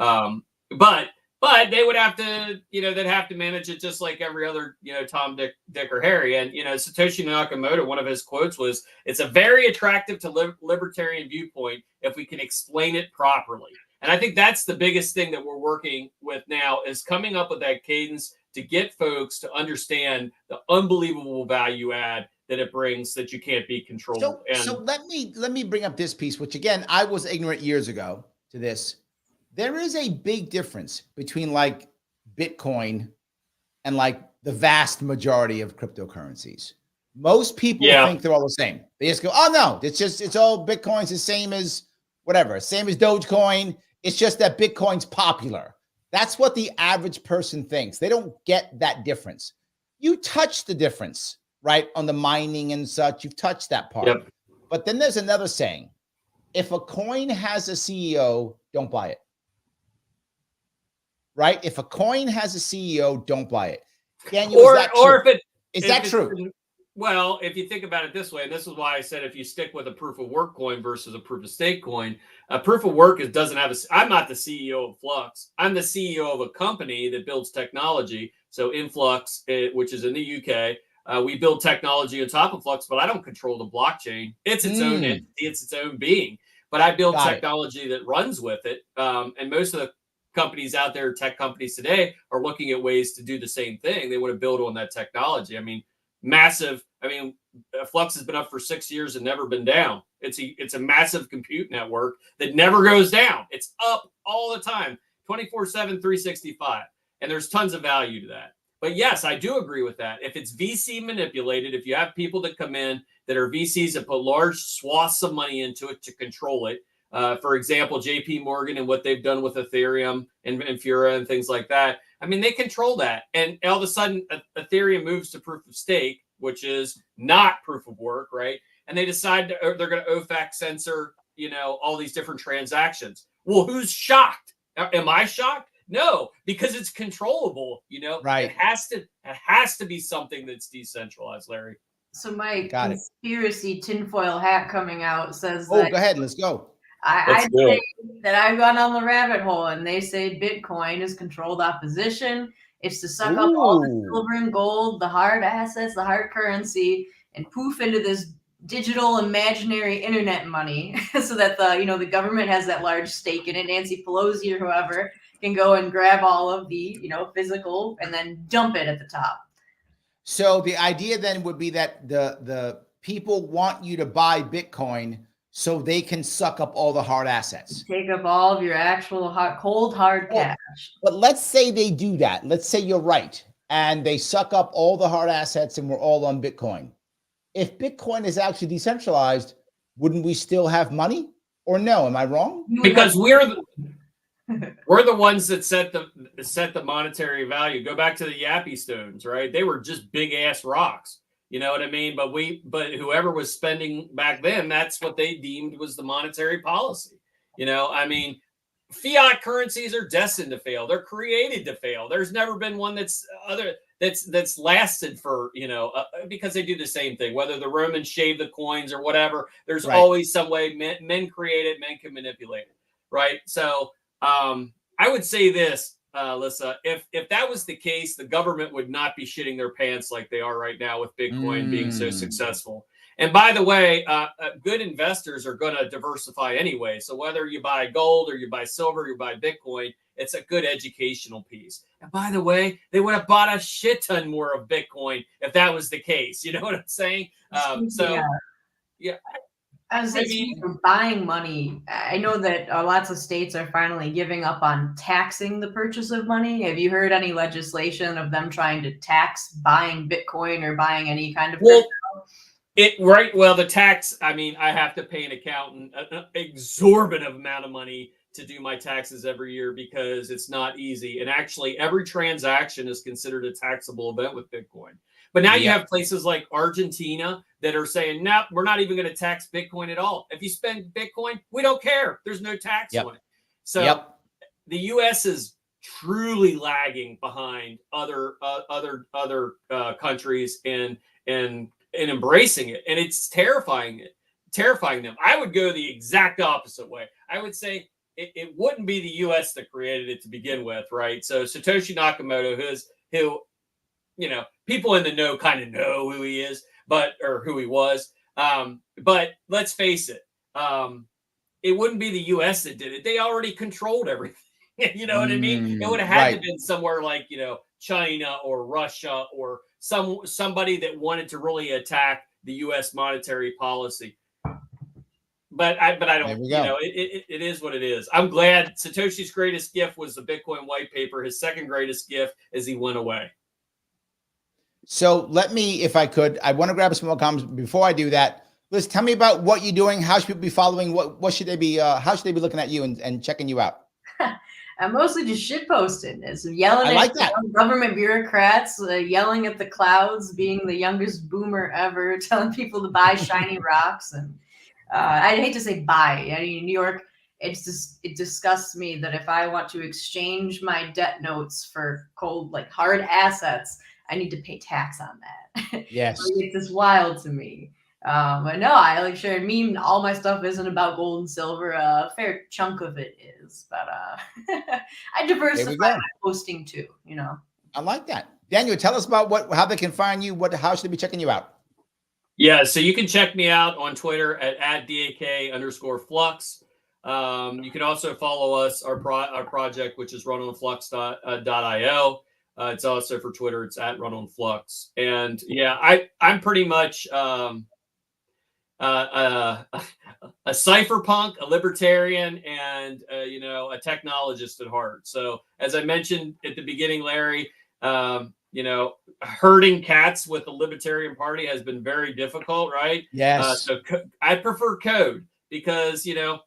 [SPEAKER 2] But But they would have to, they'd have to manage it just like every other, Tom, Dick, or Harry. And, Satoshi Nakamoto, one of his quotes was, "It's a very attractive to libertarian viewpoint if we can explain it properly." And I think that's the biggest thing that we're working with now, is coming up with that cadence to get folks to understand the unbelievable value add that it brings, that you can't be controlled.
[SPEAKER 1] So let me bring up this piece, which again, I was ignorant years ago to this. There is a big difference between like Bitcoin and like the vast majority of cryptocurrencies. Most people think they're all the same. They just go, "Oh no, it's all Bitcoin's the same as whatever, same as Dogecoin. It's just that Bitcoin's popular." That's what the average person thinks. They don't get that difference. You touch the difference, right? On the mining and such, you've touched that part.
[SPEAKER 2] Yep.
[SPEAKER 1] But then there's another saying: if a coin has a CEO, don't buy it. Right? If a coin has a CEO, don't buy it. Daniel, is that true?
[SPEAKER 2] Well, if you think about it this way, and this is why I said if you stick with a proof of work coin versus a proof of stake coin, a proof of work doesn't have I'm not the CEO of Flux. I'm the CEO of a company that builds technology. So Influx, which is in the UK, we build technology on top of Flux, but I don't control the blockchain. It's its own entity. It's its own being. But I build technology that runs with it. And most of the companies out there, tech companies today, are looking at ways to do the same thing. They want to build on that technology. I mean, massive. I mean, Flux has been up for 6 years and never been down. It's a massive compute network that never goes down. It's up all the time, 24/7, 365. And there's tons of value to that. But yes, I do agree with that. If it's VC manipulated, if you have people that come in that are VCs that put large swaths of money into it to control it, for example, JP Morgan and what they've done with Ethereum and Fura and things like that. I mean, they control that. And all of a sudden, Ethereum moves to proof of stake, which is not proof of work, right? And they decide they're going to OFAC censor, all these different transactions. Well, who's shocked? Am I shocked? No, because it's controllable.
[SPEAKER 1] Right?
[SPEAKER 2] It has to be something that's decentralized, Larry.
[SPEAKER 3] So my conspiracy tinfoil hat coming out says that.
[SPEAKER 1] Oh, go ahead. Let's go.
[SPEAKER 3] I say that I've gone on the rabbit hole, and they say Bitcoin is controlled opposition. It's to suck up all the silver and gold, the hard assets, the hard currency, and poof into this digital imaginary internet money, so that the government has that large stake in it. Nancy Pelosi or whoever can go and grab all of the physical and then dump it at the top.
[SPEAKER 1] So the idea then would be that the people want you to buy Bitcoin so they can suck up all the hard assets.
[SPEAKER 3] Take up all of your actual cold hard cash.
[SPEAKER 1] But let's say they do that. Let's say you're right, and they suck up all the hard assets and we're all on Bitcoin. If Bitcoin is actually decentralized, wouldn't we still have money? Or no? Am I wrong?
[SPEAKER 2] Because we're the ones that set the monetary value. Go back to the Yappy Stones, right? They were just big ass rocks. You know what I mean? But whoever was spending back then, that's what they deemed was the monetary policy. I mean, fiat currencies are destined to fail. They're created to fail. There's never been one that's lasted for, because they do the same thing, whether the Romans shaved the coins or whatever, there's always some way men create it, men can manipulate it. Right. So, I would say this, Lissa, if that was the case, the government would not be shitting their pants like they are right now with Bitcoin being so successful. And by the way, good investors are going to diversify anyway. So whether you buy gold or you buy silver, you buy Bitcoin, it's a good educational piece. And by the way, they would have bought a shit ton more of Bitcoin if that was the case. You know what I'm saying? Yeah.
[SPEAKER 3] I was saying, for buying money, I know that lots of states are finally giving up on taxing the purchase of money. Have you heard any legislation of them trying to tax buying Bitcoin or buying any kind of crypto?
[SPEAKER 2] The tax, I mean, I have to pay an accountant an exorbitant amount of money to do my taxes every year because it's not easy. And actually, every transaction is considered a taxable event with Bitcoin. But now you have places like Argentina that are saying, no, we're not even going to tax Bitcoin at all. If you spend Bitcoin, we don't care. There's no tax on it. So the U.S. is truly lagging behind other countries and embracing it. And it's terrifying them. I would go the exact opposite way. I would say, it wouldn't be the U.S. that created it to begin with, right? So Satoshi Nakamoto, who you know, people in the know kind of know who he is, or who he was. But let's face it, it wouldn't be the U.S. that did it. They already controlled everything. You know what I mean? It would have had to been somewhere like, you know, China or Russia or somebody that wanted to really attack the U.S. monetary policy. But I don't, you know, it is what it is. I'm glad Satoshi's greatest gift was the Bitcoin white paper. His second greatest gift is he went away.
[SPEAKER 1] So let me, if I could, I want to grab some more comments. Before I do that, Liz, tell me about what you're doing. How should people be following? What should they be, how should they be looking at you and checking you out?
[SPEAKER 3] I'm mostly just shit posting. It's yelling
[SPEAKER 1] at
[SPEAKER 3] government bureaucrats, yelling at the clouds, being the youngest boomer ever, telling people to buy shiny rocks. And I hate to say buy. I mean, New York, it disgusts me that if I want to exchange my debt notes for cold, like hard assets, I need to pay tax on that.
[SPEAKER 1] Yes.
[SPEAKER 3] It's just wild to me. But no, I like shared meme. All my stuff isn't about gold and silver. A fair chunk of it is, but I diversify my posting too. You know,
[SPEAKER 1] I like that. Daniel, tell us about how they can find you. How should they be checking you out?
[SPEAKER 2] Yeah, so you can check me out on Twitter at @DAK_flux. You can also follow us, our project, which is runonflux.io. It's also for Twitter. It's @runonflux. And yeah, I'm pretty much a cypherpunk, a libertarian, and you know, a technologist at heart. So as I mentioned at the beginning, Larry, you know, herding cats with the Libertarian Party has been very difficult, right?
[SPEAKER 1] Yes.
[SPEAKER 2] So I prefer code because you know,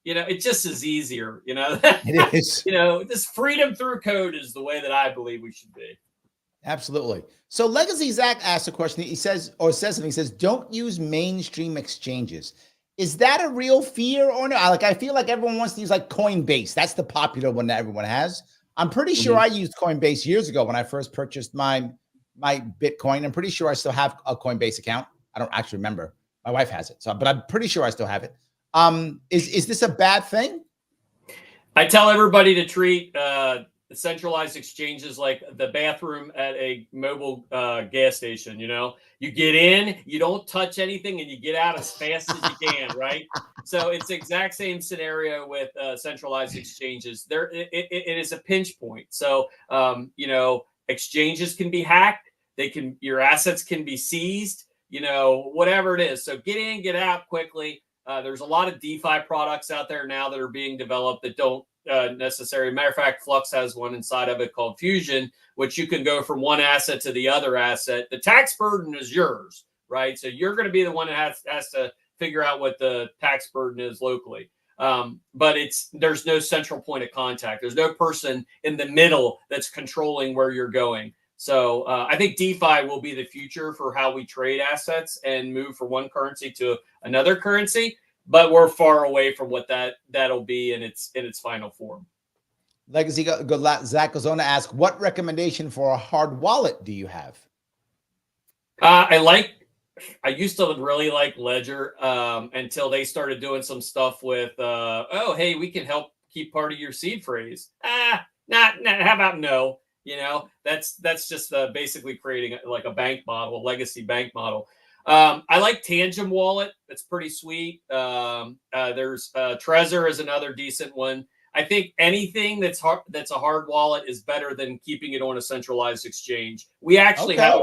[SPEAKER 2] it just is easier. You know,
[SPEAKER 1] it is.
[SPEAKER 2] You know, this freedom through code is the way that I believe we should be.
[SPEAKER 1] Absolutely. So Legacy Zach asked a question. He says something. He says, "Don't use mainstream exchanges." Is that a real fear or no? Like, I feel like everyone wants to use like Coinbase. That's the popular one that everyone has. I'm pretty sure I used Coinbase years ago when I first purchased my Bitcoin. I'm pretty sure I still have a Coinbase account. I don't actually remember. My wife has it, but I'm pretty sure I still have it. Is this a bad thing?
[SPEAKER 2] I tell everybody to treat centralized exchanges like the bathroom at a mobile gas station. You know, you get in, you don't touch anything, and you get out as fast as you can, right? So it's the exact same scenario with centralized exchanges. It is a pinch point. So you know, exchanges can be hacked. Your assets can be seized. You know, whatever it is. So get in, get out quickly. There's a lot of DeFi products out there now that are being developed that don't necessary. Matter of fact, Flux has one inside of it called Fusion, which you can go from one asset to the other asset. The tax burden is yours, right? So you're going to be the one that has to figure out what the tax burden is locally. But there's no central point of contact. There's no person in the middle that's controlling where you're going. So I think DeFi will be the future for how we trade assets and move from one currency to another currency. But we're far away from what that'll be in its final form.
[SPEAKER 1] Legacy Zach goes on to ask, what recommendation for a hard wallet do you have?
[SPEAKER 2] I used to really like Ledger until they started doing some stuff with, oh, hey, we can help keep part of your seed phrase. Not how about no? You know, that's just basically creating like a bank model, a legacy bank model. I like Tangent Wallet. It's pretty sweet. There's Trezor is another decent one. I think anything that's a hard wallet is better than keeping it on a centralized exchange. We actually have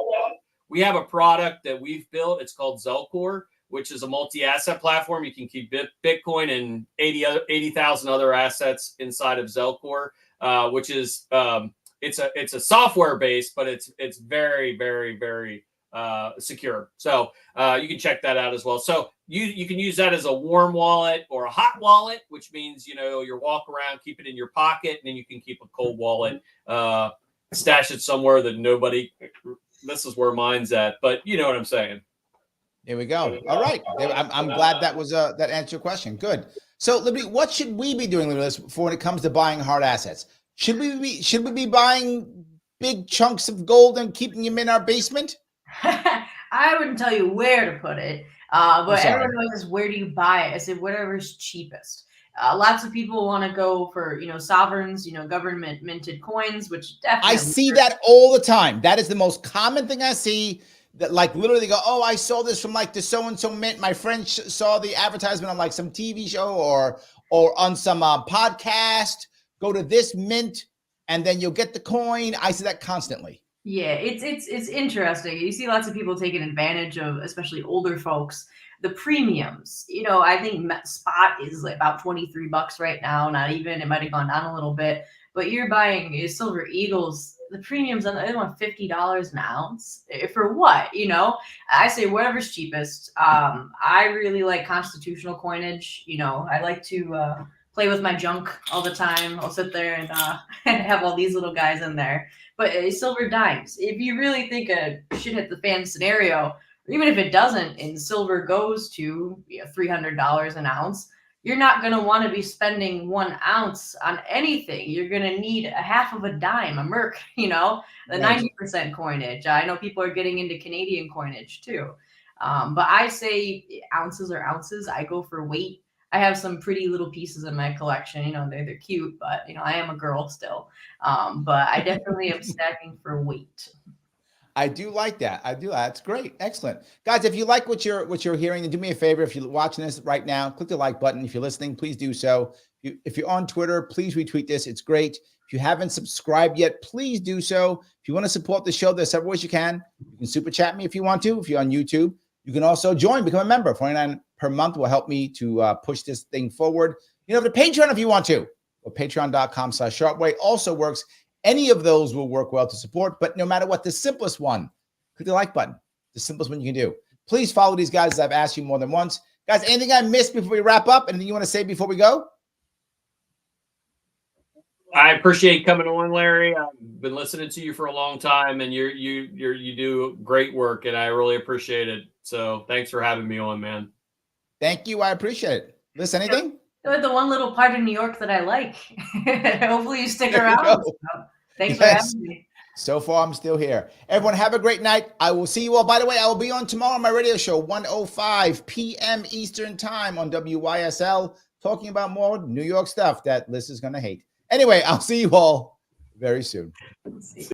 [SPEAKER 2] a product that we've built. It's called Zelcore, which is a multi-asset platform. You can keep Bitcoin and 80,000 other assets inside of Zelcore, which is it's a software base, but it's very, very, very secure. So you can check that out as well. So you can use that as a warm wallet or a hot wallet, which means, you know, you walk around, keep it in your pocket, and then you can keep a cold wallet, stash it somewhere that nobody, this is where mine's at, but you know what I'm saying.
[SPEAKER 1] Here we go. All right. I'm glad that was that answered your question. Good. So Liberty, what should we be doing, Liberty, for when it comes to buying hard assets? Should we be buying big chunks of gold and keeping them in our basement?
[SPEAKER 3] I wouldn't tell you where to put it, but everyone knows where do you buy it. I said whatever's cheapest. Lots of people want to go for, sovereigns, government minted coins, which definitely
[SPEAKER 1] I see that all the time. That is the most common thing I see. That like literally go, oh, I saw this from like the so and so mint. My friend saw the advertisement on like some TV show or on some podcast. Go to this mint, and then you'll get the coin. I see that constantly.
[SPEAKER 3] Yeah, it's interesting. You see lots of people taking advantage of, especially older folks, the premiums. I think spot is like about $23 right now. Not even. It might have gone down a little bit. But you're buying Silver Eagles. The premiums on they want $50 an ounce for what? I say whatever's cheapest. I really like constitutional coinage. I like to play with my junk all the time. I'll sit there and have all these little guys in there. But silver dimes, if you really think a shit hit the fan scenario, or even if it doesn't, and silver goes to $300 an ounce, you're not going to want to be spending 1 ounce on anything. You're going to need a half of a dime, a merc, the 90% coinage. I know people are getting into Canadian coinage too. But I say ounces are ounces. I go for weight. I have some pretty little pieces in my collection. They're cute, but I am a girl still. But I definitely am stacking for weight.
[SPEAKER 1] I do like that. I do. That's great. Excellent. Guys, if you like what you're hearing, then do me a favor. If you're watching this right now, click the like button. If you're listening, please do so. If you're on Twitter, please retweet this. It's great. If you haven't subscribed yet, please do so. If you want to support the show, there's several ways you can. You can super chat me if you want to. If you're on YouTube, you can also join, become a member. $49 per month will help me to push this thing forward. You have the Patreon if you want to. Or patreon.com/sharpeway also works. Any of those will work well to support, but no matter what, the simplest one, click the like button. The simplest one you can do. Please follow these guys as I've asked you more than once. Guys, anything I missed before we wrap up? Anything you want to say before we go?
[SPEAKER 2] I appreciate coming on, Larry. I've been listening to you for a long time, and you do great work, and I really appreciate it. So thanks for having me on, man.
[SPEAKER 1] Thank you. I appreciate it. Liz, anything?
[SPEAKER 3] The one little part of New York that I like. Hopefully you stick around. So, thanks for having me.
[SPEAKER 1] So far, I'm still here. Everyone, have a great night. I will see you all. By the way, I will be on tomorrow on my radio show, 1:05 p.m. Eastern Time on WYSL, talking about more New York stuff that Liz is going to hate. Anyway, I'll see you all very soon.